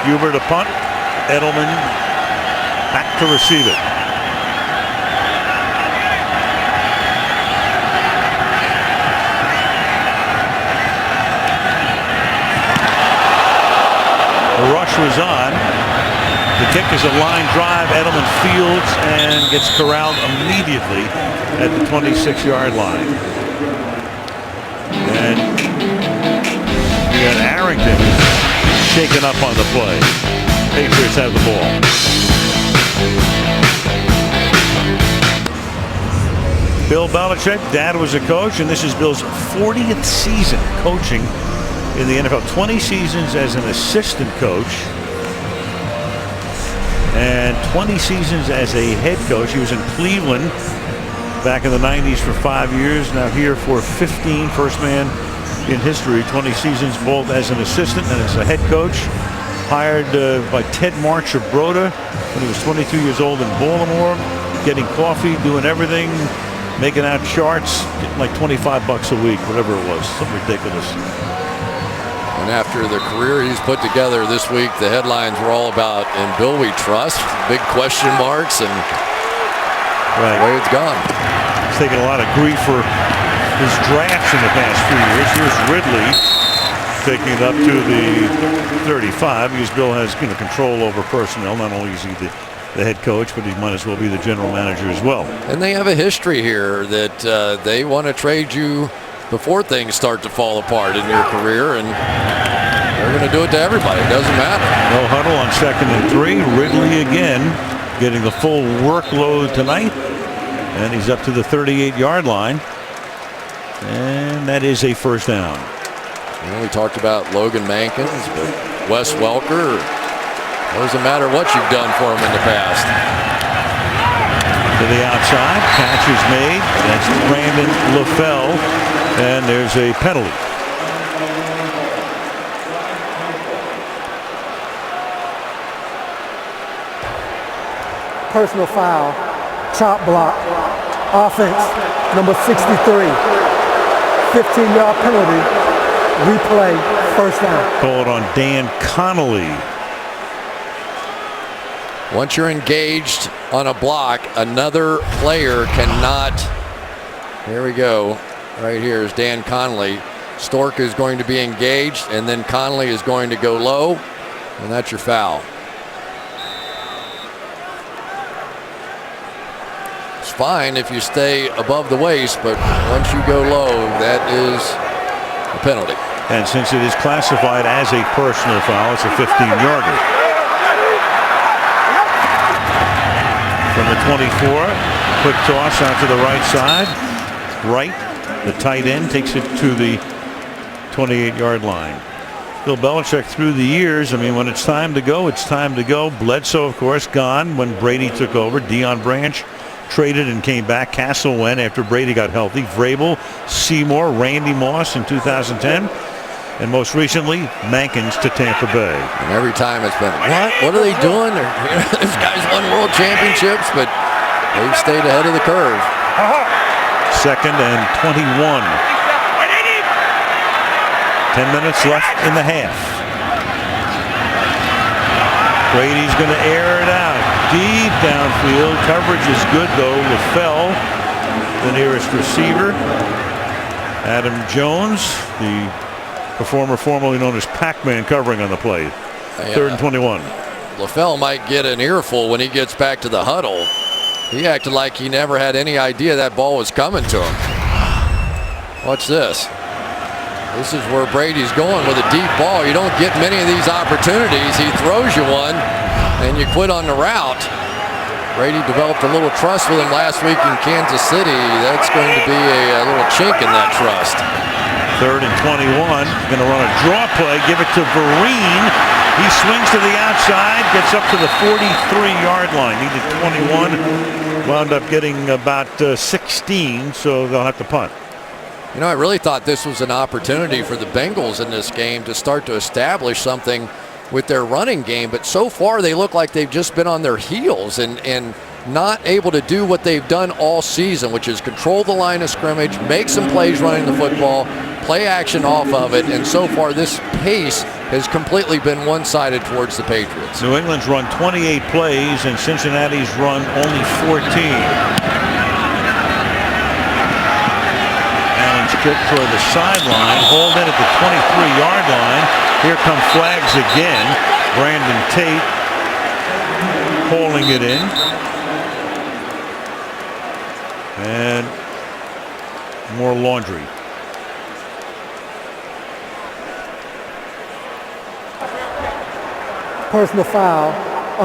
Huber to punt. Edelman back to receive it. The rush was on. The kick is a line drive. Edelman fields and gets corralled immediately at the 26-yard line. And you got Arrington shaken up on the play. Patriots have the ball. Bill Belichick, dad was a coach, and this is Bill's 40th season coaching in the NFL. 20 seasons as an assistant coach and 20 seasons as a head coach. He was in Cleveland back in the 90s for 5 years. Now here for 15, first man in history. 20 seasons both as an assistant and as a head coach. Hired by Ted March of Broda when he was 22 years old in Baltimore. Getting coffee, doing everything, making out charts, getting like $25 a week, whatever it was. Something ridiculous. And after the career he's put together this week, the headlines were all about "In Bill We Trust," big question marks, and the way it's gone. He's taken a lot of grief for his drafts in the past few years. Here's Ridley taking it up to the 35 because Bill has control over personnel. Not only is he the head coach, but he might as well be the general manager as well. And they have a history here that they want to trade you before things start to fall apart in your career, and they're going to do it to everybody. It doesn't matter. No huddle on 2nd and 3. Ridley again getting the full workload tonight, and he's up to the 38-yard line, and that is a first down. Well, we talked about Logan Mankins, but Wes Welker, it doesn't matter what you've done for him in the past. To the outside, catch is made. That's Brandon LaFell, and there's a penalty. Personal foul, chop block, offense, number 63, 15-yard penalty, replay, first down. Called on Dan Connolly. Once you're engaged on a block, another player cannot. Here we go. Right here is Dan Connolly. Stork is going to be engaged, and then Connolly is going to go low, and that's your foul. It's fine if you stay above the waist, but once you go low, that is a penalty. And since it is classified as a personal foul, it's a 15-yarder. From the 24, quick toss out to the right side. Right, the tight end takes it to the 28-yard line. Bill Belichick through the years, I mean, when it's time to go, it's time to go. Bledsoe, of course, gone when Brady took over. Deion Branch traded and came back. Castle went after Brady got healthy. Vrabel, Seymour, Randy Moss in 2010. And most recently, Mankins to Tampa Bay. And every time it's been, what are they doing? This guy's won world championships, but they've stayed ahead of the curve. 2nd and 21. 10 minutes left in the half. Brady's going to air it out. Deep downfield. Coverage is good, though. LaFell, the nearest receiver. Adam Jones, the performer formerly known as Pac-Man, covering on the play. 3rd and 21. LaFell might get an earful when he gets back to the huddle. He acted like he never had any idea that ball was coming to him. Watch this. This is where Brady's going with a deep ball. You don't get many of these opportunities. He throws you one, and you quit on the route. Brady developed a little trust with him last week in Kansas City. That's going to be a little chink in that trust. 3rd and 21. Going to run a draw play. Give it to Vereen. He swings to the outside. Gets up to the 43-yard line. Needed 21. Wound up getting about 16, so they'll have to punt. You know, I really thought this was an opportunity for the Bengals in this game to start to establish something with their running game. But so far, they look like they've just been on their heels and not able to do what they've done all season, which is control the line of scrimmage, make some plays running the football, play action off of it. And so far, this pace has completely been one-sided towards the Patriots. New England's run 28 plays, and Cincinnati's run only 14. Toward the sideline, hold in at the 23-yard line. Here come flags again. Brandon Tate holding it in. And more laundry. Personal foul,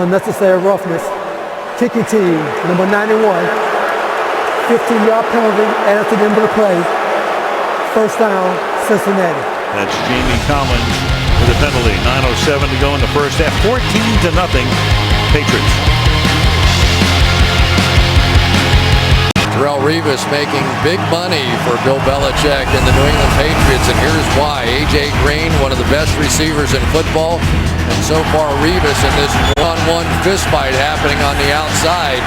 unnecessary roughness. Kicking team, number 91. 15-yard penalty added to the end of the play. 1st down, Cincinnati. That's Jamie Collins with a penalty. 9:07 to go in the first half. 14-0, Patriots. Darrelle Revis making big money for Bill Belichick and the New England Patriots, and here's why. A.J. Green, one of the best receivers in football, and so far Revis in this one-on-one fist fight happening on the outside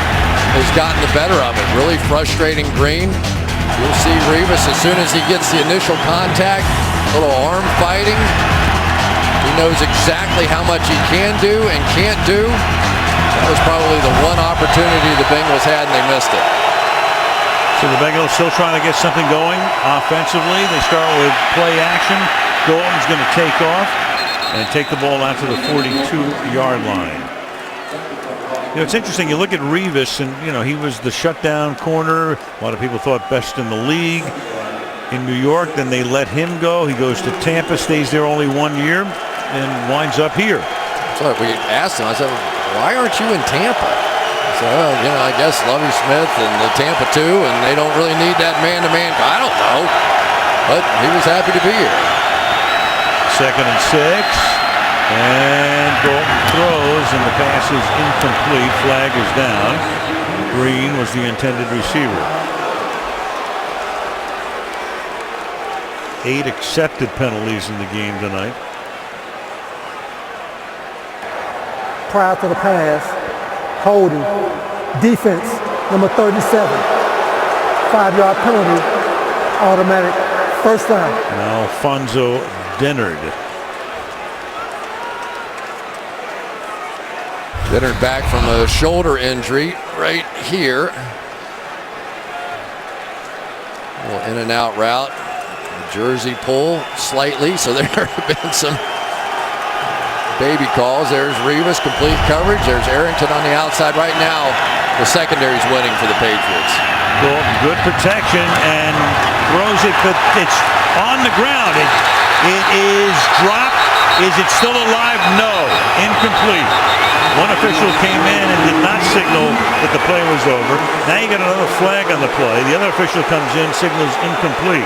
has gotten the better of it. Really frustrating Green. You'll see Revis as soon as he gets the initial contact, a little arm fighting. He knows exactly how much he can do and can't do. That was probably the one opportunity the Bengals had, and they missed it. So the Bengals still trying to get something going offensively. They start with play action. Dalton's going to take off and take the ball out to the 42-yard line. You know, it's interesting. You look at Revis, and you know he was the shutdown corner. A lot of people thought best in the league in New York. Then they let him go. He goes to Tampa, stays there only 1 year, and winds up here. So we asked him. I said, "Why aren't you in Tampa?" He said, "Oh, you know, I guess Lovie Smith and the Tampa too, and they don't really need that man-to-man." I don't know, but he was happy to be here. 2nd and 6. And Dalton throws, and the pass is incomplete. Flag is down. Green was the intended receiver. 8 accepted penalties in the game tonight. Prior to the pass, holding, defense, number 37. 5-yard penalty, automatic 1st down. Now Alfonso Dennard. Dennard back from a shoulder injury right here. A little in and out route. Jersey pull slightly, so there have been some baby calls. There's Revis, complete coverage. There's Arrington on the outside right now. The secondary's winning for the Patriots. Dalton, good protection, and throws it, but it's on the ground. It is dropped. Is it still alive? No. Incomplete. One official came in and did not signal that the play was over. Now you got another flag on the play. The other official comes in, signals incomplete.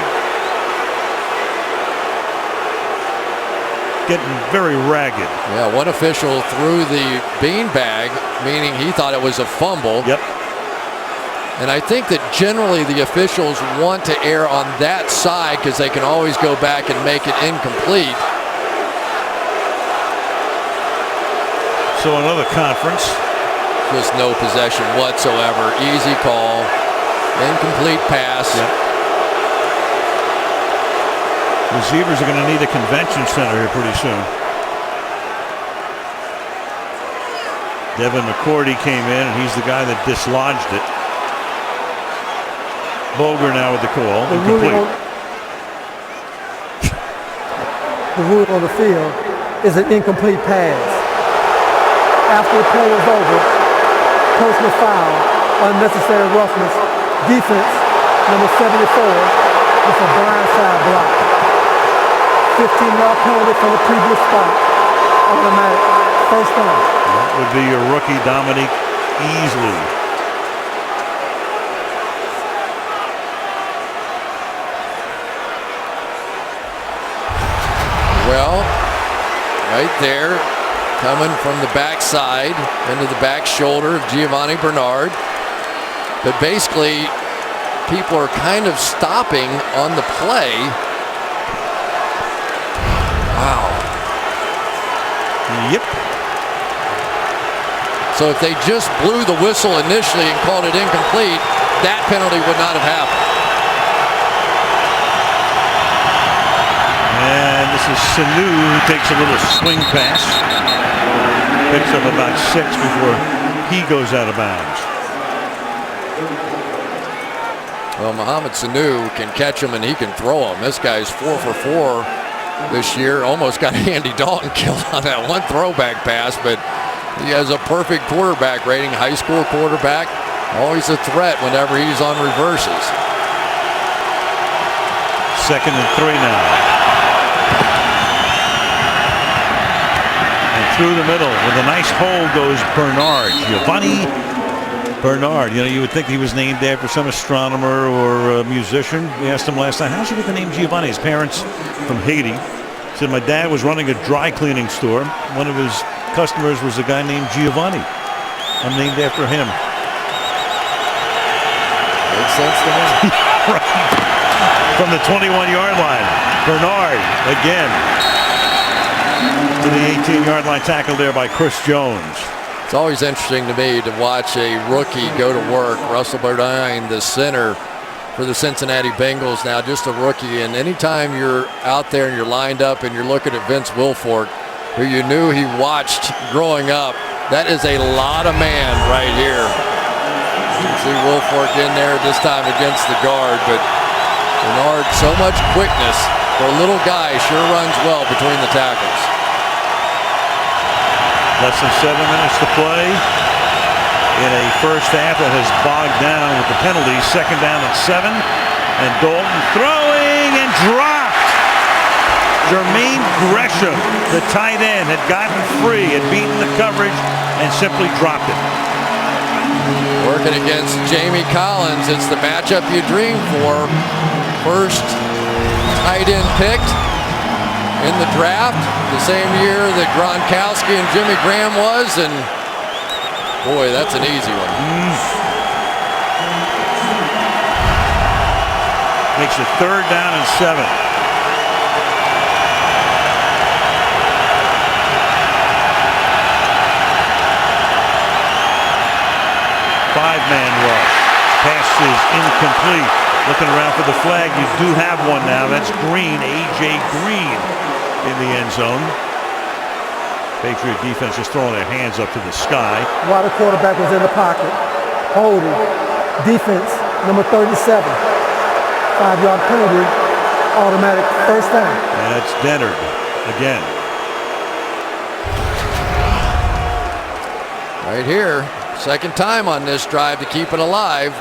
getting very ragged. Yeah, one official threw the beanbag, meaning he thought it was a fumble. Yep. And I think that generally the officials want to err on that side because they can always go back and make it incomplete. So another conference. Just no possession whatsoever. Easy call. Incomplete pass. Yep. Receivers are going to need a convention center here pretty soon. Devin McCourty came in, and he's the guy that dislodged it. Boger now with the call. The rule on the field is an incomplete pass. After the play is over, personal foul, unnecessary roughness, defense, number 74, with a blindside block. 15-yard penalty from the previous spot. Automatic first down. That would be your rookie, Dominique Easley. Well, right there, coming from the backside into the back shoulder of Giovanni Bernard. But basically, people are kind of stopping on the play. Wow. Yep. So if they just blew the whistle initially and called it incomplete, that penalty would not have happened. And this is Sanu who takes a little swing pass. Picks up about 6 before he goes out of bounds. Well, Mohamed Sanu can catch him and he can throw him. This guy's 4 for 4 this year. Almost got Andy Dalton killed on that one throwback pass, but he has a perfect quarterback rating, high school quarterback. Always a threat whenever he's on reverses. 2nd and 3 now. And through the middle with a nice hole goes Bernard. Giovanni Bernard. You know, you would think he was named after some astronomer or a musician. We asked him last night, how'd you get the name Giovanni? His parents from Haiti said my dad was running a dry cleaning store. One of his customers was a guy named Giovanni. I'm named after him. Makes sense to me. Right. From the 21-yard line, Bernard again to the 18-yard line, tackled there by Chris Jones. It's always interesting to me to watch a rookie go to work. Russell Bodine, the center for the Cincinnati Bengals, now just a rookie. And anytime you're out there and you're lined up and you're looking at Vince Wilfork, who you knew he watched growing up, that is a lot of man right here. You see Wilfork in there this time against the guard, but Bernard, so much quickness for a little guy, sure runs well between the tackles. Less than 7 minutes to play in a first half that has bogged down with the penalties. 2nd down and 7. And Dalton throwing and dropped. Jermaine Gresham, the tight end, had gotten free, had beaten the coverage, and simply dropped it. Working against Jamie Collins. It's the matchup you dream for. First tight end picked in the draft, the same year that Gronkowski and Jimmy Graham was, and boy, that's an easy one. Makes it 3rd down and 7. Five-man rush. Pass is incomplete. Looking around for the flag. You do have one now. That's Green, A.J. Green in the end zone. Patriot defense just throwing their hands up to the sky. While the quarterback was in the pocket, holding. Defense, number 37. 5-yard penalty, automatic first down. That's Dennard again. Right here, second time on this drive to keep it alive.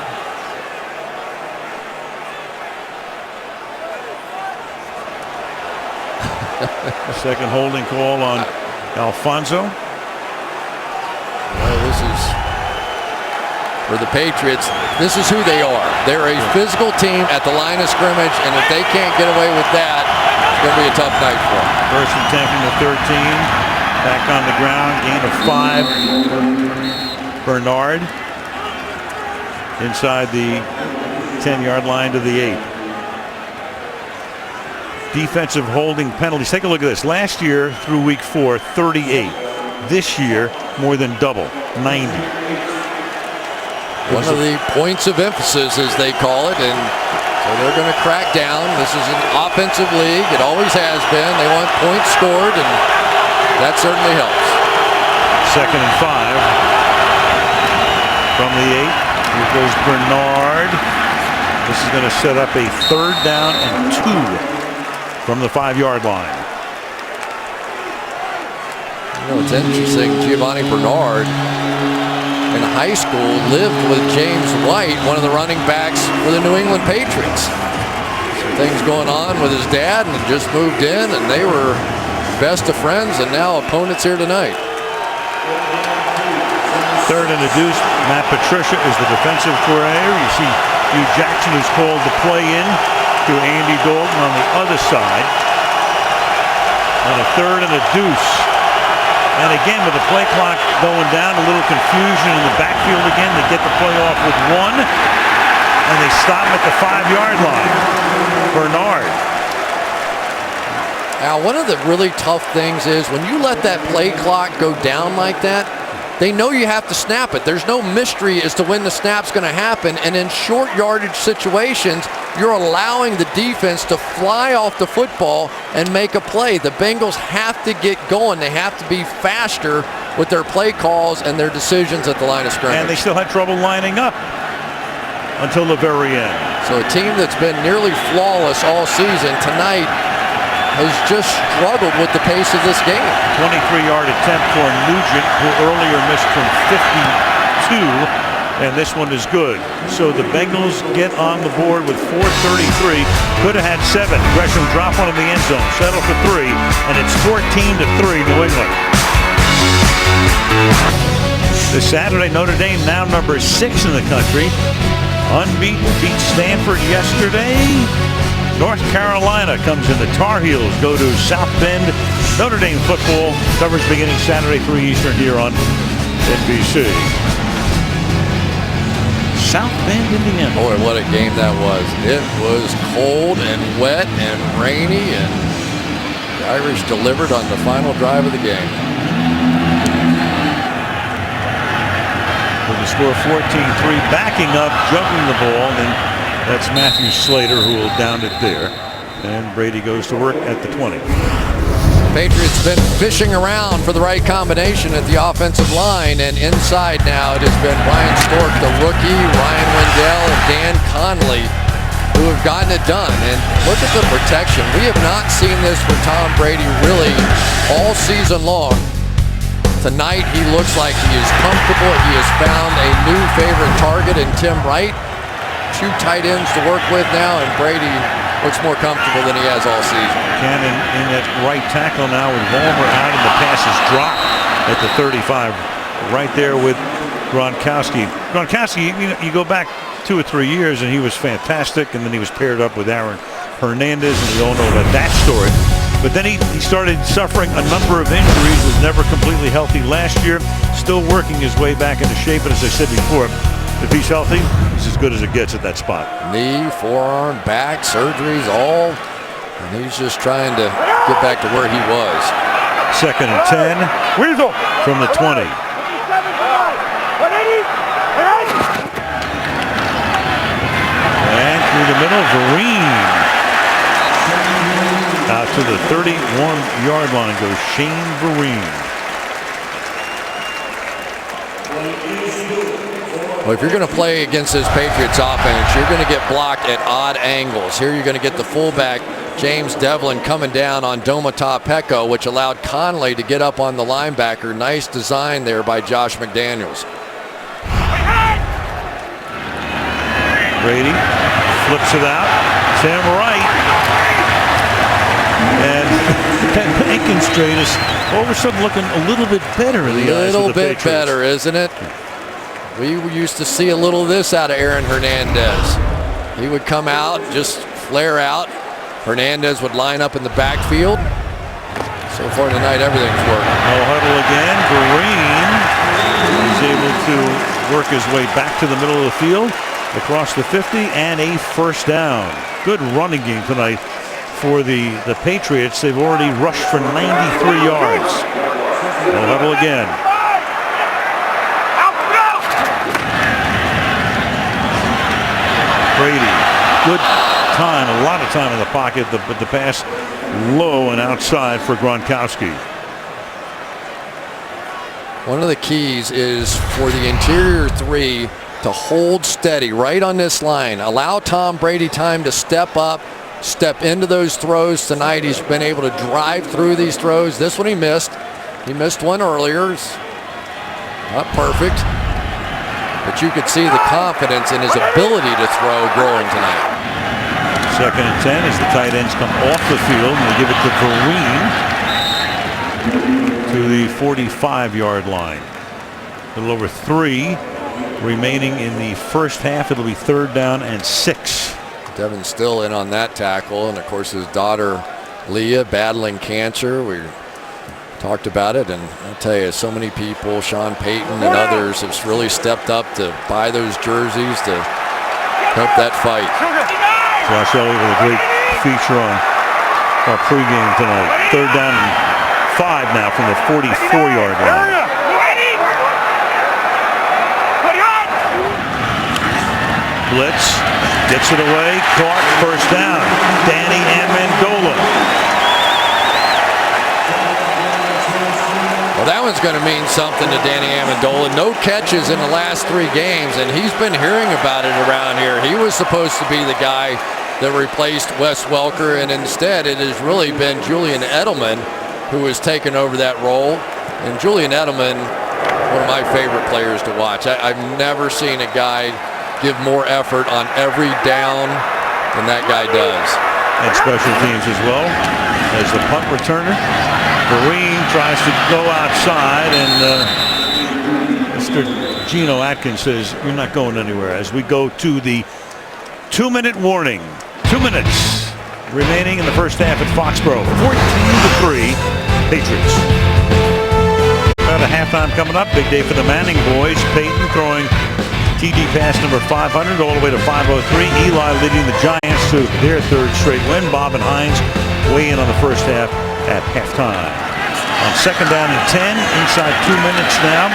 Second holding call on Alfonso. Well, this is for the Patriots. This is who they are. They're a physical team at the line of scrimmage, and if they can't get away with that, it's going to be a tough night for him. First and 10 from the 13. Back on the ground. Gain of 5. Bernard inside the 10-yard line to the 8. Defensive holding penalties. Take a look at this. Last year through week 4, 38. This year, more than double, 90. One of the points of emphasis, as they call it, and so they're going to crack down. This is an offensive league. It always has been. They want points scored, and that certainly helps. Second and 5 from the 8. Here goes Bernard. This is going to set up a 3rd down and 2 from the 5-yard line. You know, it's interesting. Giovanni Bernard in high school lived with James White, one of the running backs for the New England Patriots. Some things going on with his dad, and just moved in, and they were best of friends, and now opponents here tonight. 3rd and a deuce. Matt Patricia is the defensive coordinator. You see Hugh Jackson, who's called the play in to Andy Dalton on the other side. On a 3rd and a deuce. And again, with the play clock going down, a little confusion in the backfield again. They get the play off with 1, and they stop him at the 5-yard line. Bernard. Now, one of the really tough things is when you let that play clock go down like that, they know you have to snap it. There's no mystery as to when the snap's going to happen, and in short yardage situations, you're allowing the defense to fly off the football and make a play. The Bengals have to get going. They have to be faster with their play calls and their decisions at the line of scrimmage. And they still had trouble lining up until the very end. So a team that's been nearly flawless all season tonight has just struggled with the pace of this game. 23-yard attempt for Nugent, who earlier missed from 52, and this one is good. So the Bengals get on the board with 4:33. Could have had 7. Gresham drop one in the end zone, settle for 3, and it's 14-3 New England. This Saturday, Notre Dame now number 6 in the country. Unbeaten, beat Stanford yesterday. North Carolina comes in. The Tar Heels go to South Bend. Notre Dame football coverage beginning Saturday 3 Eastern here on NBC. South Bend, Indiana. Boy, what a game that was. It was cold and wet and rainy, and the Irish delivered on the final drive of the game. With the score 14-3, backing up, juggling the ball, and that's Matthew Slater who will down it there. And Brady goes to work at the 20. Patriots been fishing around for the right combination at the offensive line, and inside now it has been Brian Stork, the rookie, Ryan Wendell, and Dan Conley who have gotten it done. And look at the protection. We have not seen this from Tom Brady really all season long. Tonight he looks like he is comfortable. He has found a new favorite target in Tim Wright. 2 tight ends to work with now, and Brady looks more comfortable than he has all season. Cannon in at right tackle now with Vollmer out, and the pass is dropped at the 35. Right there with Gronkowski. Gronkowski, you go back 2 or 3 years, and he was fantastic, and then he was paired up with Aaron Hernandez, and we all know about that story. But then he started suffering a number of injuries, was never completely healthy last year, still working his way back into shape, and as I said before, if he's healthy, he's as good as it gets at that spot. Knee, forearm, back, surgeries, all. And he's just trying to get back to where he was. Second and 10. Weasel from the 20. And through the middle, Vereen. Out to the 31-yard line goes Shane Vereen. Well, if you're going to play against this Patriots offense, you're going to get blocked at odd angles. Here you're going to get the fullback, James Devlin, coming down on Domata Peko, which allowed Conley to get up on the linebacker. Nice design there by Josh McDaniels. Brady flips it out. Tim Wright. And Pinkins trade is all of a sudden looking a little bit better in the eyes of the Patriots. A little bit better, isn't it? We used to see a little of this out of Aaron Hernandez. He would come out, just flare out, Hernandez would line up in the backfield. So far tonight, everything's working. No huddle again. Green is able to work his way back to the middle of the field, across the 50, and a first down. Good running game tonight for the Patriots. They've already rushed for 93 yards. No huddle again. Brady, good time, a lot of time in the pocket, but the pass low and outside for Gronkowski. One of the keys is for the interior three to hold steady right on this line. Allow Tom Brady time to step up, step into those throws. Tonight he's been able to drive through these throws. This one he missed. He missed one earlier. It's not perfect. But you could see the confidence in his ability to throw growing tonight. 2nd and 10 as the tight ends come off the field, and they give it to Vereen to the 45-yard line. A little over 3 remaining in the first half. It'll be 3rd down and 6. Devin's still in on that tackle, and of course his daughter Leah battling cancer. We talked about it, and I'll tell you, so many people, Sean Payton and others, have really stepped up to buy those jerseys to help that fight. Josh Elliott with a great feature on our pregame tonight. 3rd down and 5 now from the 44-yard line. Blitz, gets it away, caught, first down. Danny Amendola. Well, that one's going to mean something to Danny Amendola. No catches in the last 3 games, and he's been hearing about it around here. He was supposed to be the guy that replaced Wes Welker, and instead it has really been Julian Edelman who has taken over that role. And Julian Edelman, one of my favorite players to watch. I've never seen a guy give more effort on every down than that guy does. And special teams as well as the punt returner. Vereen tries to go outside, and Mr. Geno Atkins says, "You're not going anywhere," as we go to the 2-minute warning. 2 minutes remaining in the first half at Foxboro. 14-3 Patriots. About a halftime coming up. Big day for the Manning boys. Peyton throwing TD pass number 500 all the way to 503. Eli leading the Giants to their 3rd straight win. Bob and Hines weigh in on the first half at halftime. On 2nd down and 10, inside 2 minutes now,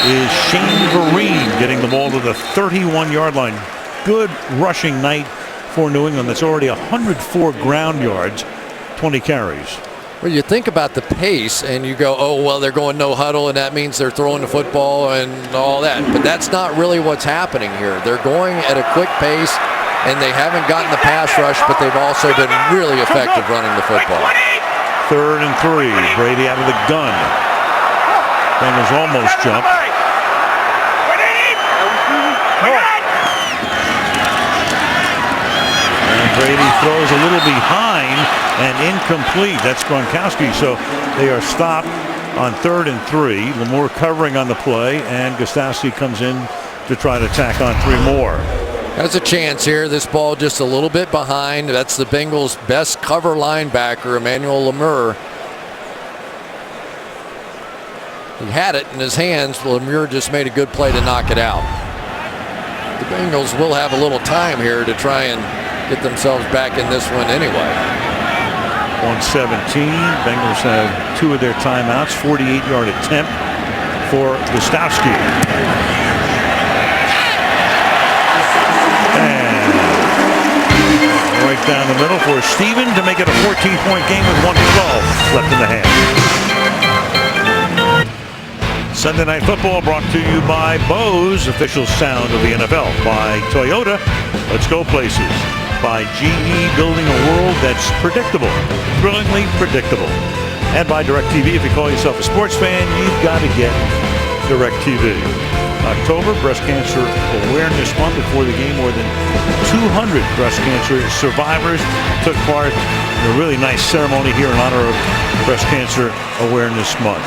is Shane Vereen getting the ball to the 31-yard line. Good rushing night for New England. That's already 104 ground yards, 20 carries. Well, you think about the pace and you go, oh, well, they're going no huddle, and that means they're throwing the football and all that. But that's not really what's happening here. They're going at a quick pace, and they haven't gotten the pass rush, but they've also been really effective running the football. 3rd and 3. Brady out of the gun. Bengals almost jumped. Brady throws a little behind and incomplete. That's Gronkowski. So they are stopped on 3rd and 3. Lamore covering on the play, and Gostowski comes in to try to tack on 3 more. Has a chance here. This ball just a little bit behind. That's the Bengals' best cover linebacker, Emmanuel Lamure. He had it in his hands. Lamure just made a good play to knock it out. The Bengals will have a little time here to try and get themselves back in this one anyway. 1:17. Bengals have 2 of their timeouts. 48-yard attempt for Gostowski. And right down the middle for Steven to make it a 14-point game with 1:12 left in the half. Sunday Night Football brought to you by Bose, official sound of the NFL. By Toyota, let's go places. By GE, building a world that's predictable, thrillingly predictable. And by DirecTV. If you call yourself a sports fan, you've got to get DirecTV. October, Breast Cancer Awareness Month. Before the game, more than 200 breast cancer survivors took part in a really nice ceremony here in honor of Breast Cancer Awareness Month.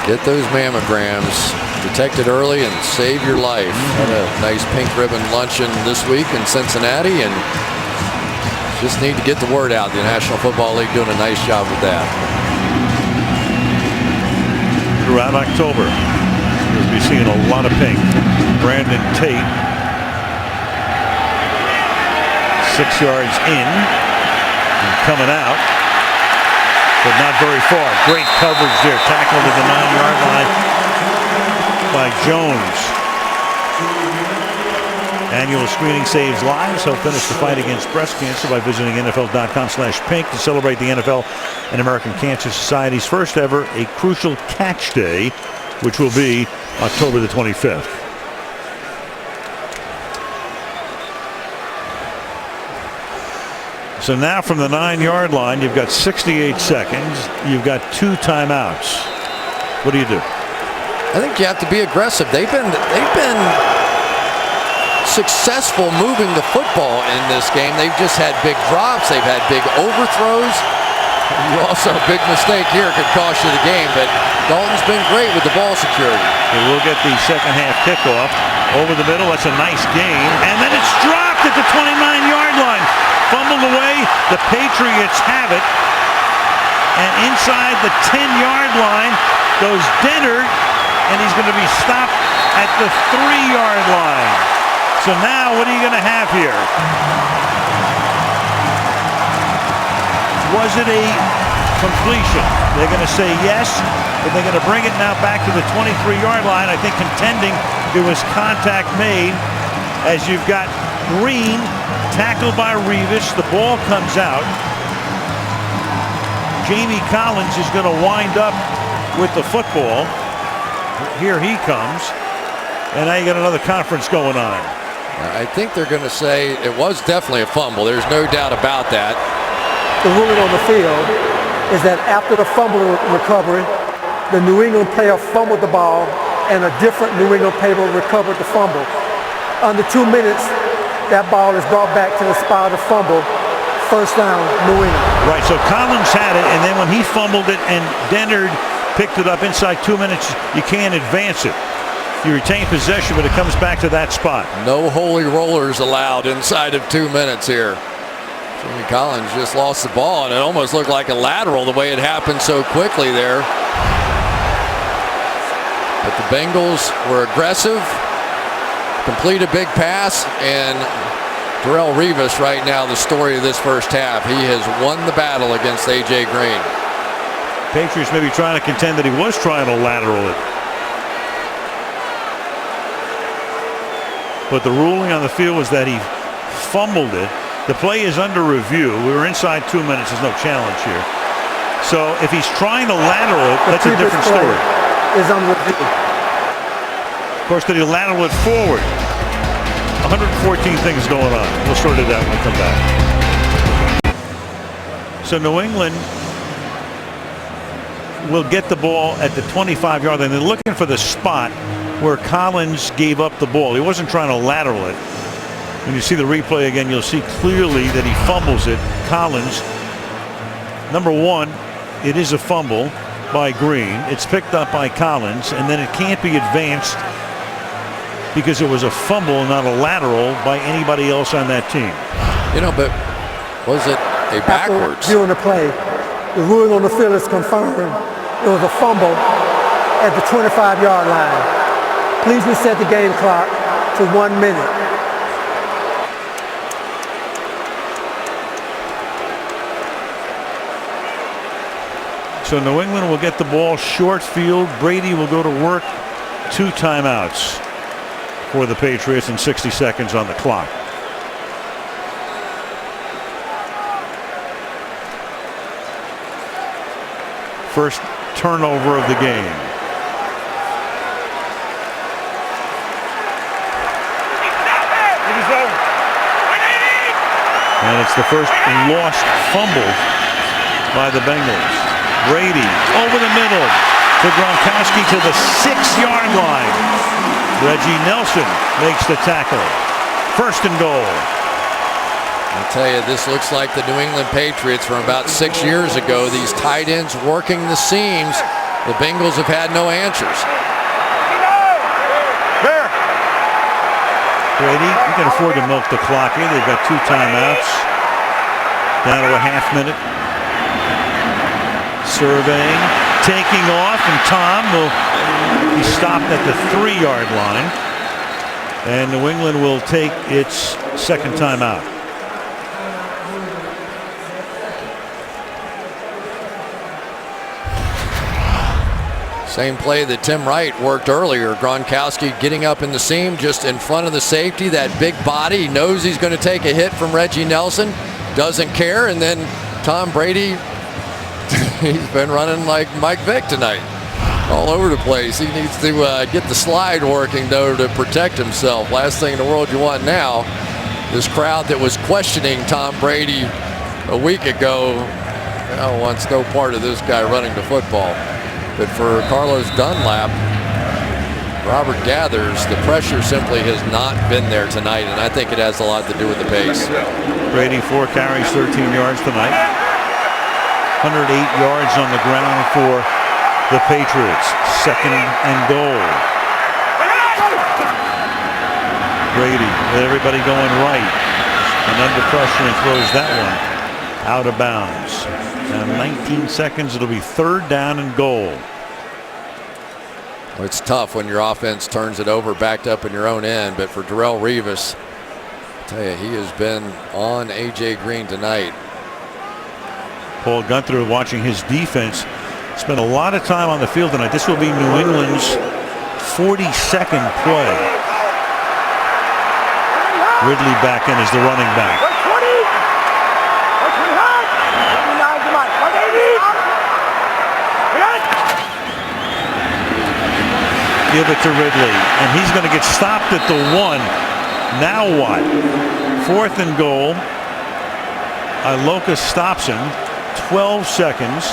Get those mammograms detected early and save your life. Had a nice pink ribbon luncheon this week in Cincinnati, and Just need to get the word out. The National Football League doing a nice job with that. Throughout October, you'll be seeing a lot of pink. Brandon Tate, 6 yards in, and coming out, but not very far. Great coverage there. Tackled at the 9-yard line by Jones. Annual screening saves lives. Help finish the fight against breast cancer by visiting NFL.com/pink to celebrate the NFL and American Cancer Society's first ever A Crucial Catch Day, which will be October the 25th. So now from the 9-yard line, you've got 68 seconds. You've got 2 timeouts. What do you do? I think you have to be aggressive. They've been successful moving the football in this game. They've just had big drops. They've had big overthrows. Also, a big mistake here could cost you the game, but Dalton's been great with the ball security. They will get the second half kickoff over the middle. That's a nice gain. And then it's dropped at the 29-yard line. Fumbled away. The Patriots have it. And inside the 10-yard line goes Dennard, and he's going to be stopped at the 3-yard line. So now what are you going to have here? Was it a completion? They're going to say yes, but they're going to bring it now back to the 23-yard line. I think contending there was contact made as you've got Green tackled by Revis. The ball comes out. Jamie Collins is going to wind up with the football. Here he comes. And now you got another conference going on. I think they're going to say it was definitely a fumble. There's no doubt about that. The ruling on the field is that after the fumble recovery, the New England player fumbled the ball and a different New England player recovered the fumble. Under 2 minutes, that ball is brought back to the spot of the fumble. First down, New England. Right, so Collins had it, and then when he fumbled it and Dennard picked it up inside 2 minutes, you can't advance it. You retain possession, but it comes back to that spot. No holy rollers allowed inside of 2 minutes here. Jimmy Collins just lost the ball, and it almost looked like a lateral the way it happened so quickly there. But the Bengals were aggressive, complete a big pass, and Darrelle Revis right now the story of this first half. He has won the battle against A.J. Green. Patriots maybe trying to contend that he was trying to lateral it. But the ruling on the field was that he fumbled it. The play is under review. We were inside 2 minutes. There's no challenge here. So if he's trying to lateral it, that's a different story. Is under review. Of course, did he lateral it forward? 114 things going on. We'll sort it out when we come back. So New England will get the ball at the 25-yard line. They're looking for the spot where Collins gave up the ball. He wasn't trying to lateral it. When you see the replay again, you'll see clearly that he fumbles it. Collins, number one, it is a fumble by Green. It's picked up by Collins, and then it can't be advanced because it was a fumble, not a lateral, by anybody else on that team. You know, but was it a backwards? After viewing the play, the ruling on the field is confirmed. It was a fumble at the 25-yard line. Please reset the game clock to 1 minute. So New England will get the ball short field. Brady will go to work. 2 timeouts for the Patriots and 60 seconds on the clock. First turnover of the game. And it's the first lost fumble by the Bengals. Brady over the middle to Gronkowski to the 6-yard line. Reggie Nelson makes the tackle. First and goal. I tell you, this looks like the New England Patriots from about 6 years ago. These tight ends working the seams. The Bengals have had no answers. Brady, you can afford to milk the clock here. They've got 2 timeouts. Down to a half minute. Surveying, taking off, and Tom will be stopped at the 3-yard line. And New England will take its second timeout. Same play that Tim Wright worked earlier. Gronkowski getting up in the seam just in front of the safety. That big body. He knows he's going to take a hit from Reggie Nelson. Doesn't care. And then Tom Brady, he's been running like Mike Vick tonight. All over the place. He needs to get the slide working, though, to protect himself. Last thing in the world you want now. This crowd that was questioning Tom Brady a week ago wants no part of this guy running the football. But for Carlos Dunlap, Robert gathers the pressure simply has not been there tonight, and I think it has a lot to do with the pace. Brady 4 carries, 13 yards tonight. 108 yards on the ground for the Patriots. 2nd and goal. Brady with everybody going right and under pressure and throws that one out of bounds. Now 19 seconds, it'll be 3rd down and goal. Well, it's tough when your offense turns it over backed up in your own end, but for Darrelle Revis, I tell you, he has been on A.J. Green tonight. Paul Gunther watching his defense spent a lot of time on the field tonight. This will be New England's 42nd play. Ridley back in as the running back. Give it to Ridley, and he's going to get stopped at the 1. Now what? 4th and goal. Iloka stops him. 12 seconds.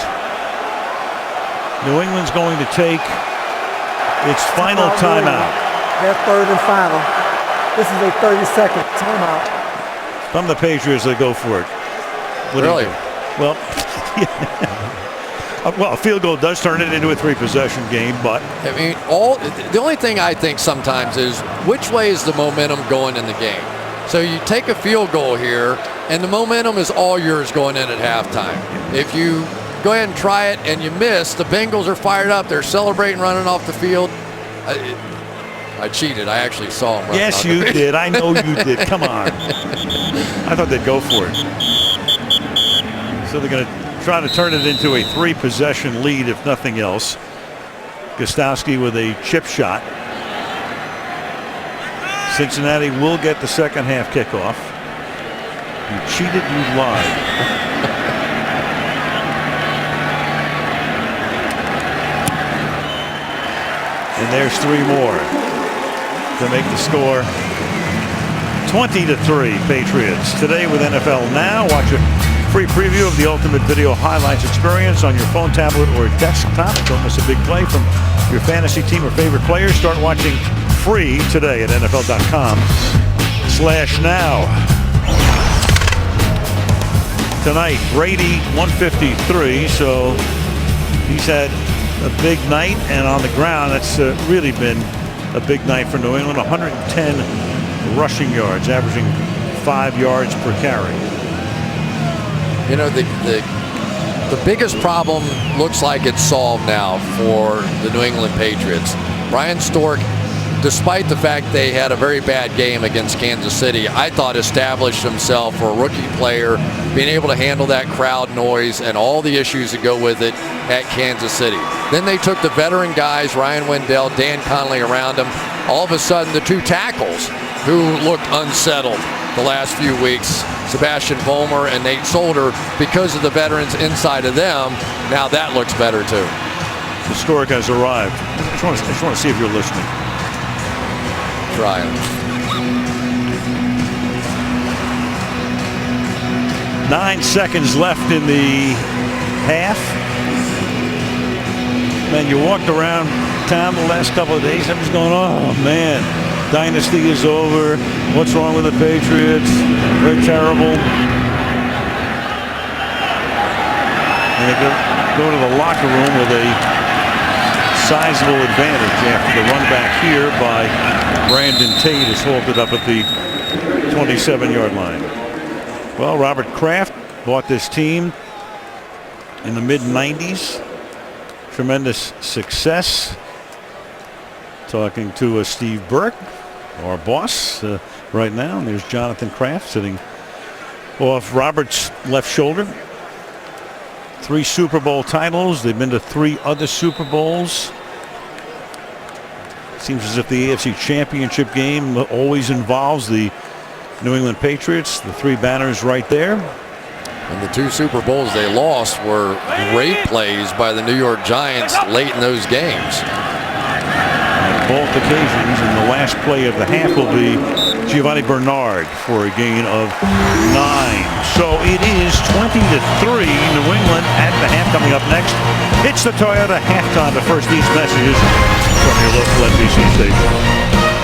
New England's going to take its final timeout. Their 3rd and final. This is a 30-second timeout. From the Patriots, they go for it. What do you Really? do? Well, well, a field goal does turn it into a 3-possession game, but I mean, the only thing I think sometimes is which way is the momentum going in the game. So you take a field goal here, and the momentum is all yours going in at halftime. If you go ahead and try it and you miss, the Bengals are fired up. They're celebrating, running off the field. I cheated. I actually saw them. Yes, you did. I know you did. Come on. I thought they'd go for it. So they're going to try to turn it into a 3-possession lead, if nothing else. Gostowski with a chip shot. Cincinnati will get the second half kickoff. You cheated, you lied. And there's 3 more to make the score 20-3 Patriots. Today with NFL Now, watch a free preview of the ultimate video highlights experience on your phone, tablet, or desktop. Don't miss a big play from your fantasy team or favorite players. Start watching free today at NFL.com/now. Tonight, Brady 153, so he's had a big night, and on the ground, that's really been a big night for New England. 110 rushing yards, averaging 5 yards per carry. You know, the biggest problem looks like it's solved now for the New England Patriots. Brian Stork, despite the fact they had a very bad game against Kansas City, I thought established himself for a rookie player, being able to handle that crowd noise and all the issues that go with it at Kansas City. Then they took the veteran guys, Ryan Wendell, Dan Connolly around them. All of a sudden, the 2 tackles who looked unsettled the last few weeks, Sebastian Vollmer and Nate Solder, because of the veterans inside of them, now that looks better too. The Stork has arrived. I just want to see if you're listening. Trying. 9 seconds left in the half. Man, you walked around town the last couple of days, everyone's going, oh man, dynasty is over. What's wrong with the Patriots? They're terrible. And they go to the locker room with a sizable advantage after the run back here by Brandon Tate is halted up at the 27-yard line. Well, Robert Kraft bought this team in the mid-90s. Tremendous success. Talking to Steve Burke, our boss, right now. And there's Jonathan Kraft sitting off Robert's left shoulder. 3 Super Bowl titles. They've been to 3 other Super Bowls. Seems as if the AFC Championship game always involves the New England Patriots. The 3 banners right there. And the 2 Super Bowls they lost were great plays by the New York Giants late in those games. On both occasions, and the last play of the half will be Giovanni Bernard for a gain of 9. So it is 20-3 New England at the half. Coming up next, it's the Toyota halftime. But first, these messages from your local NBC station.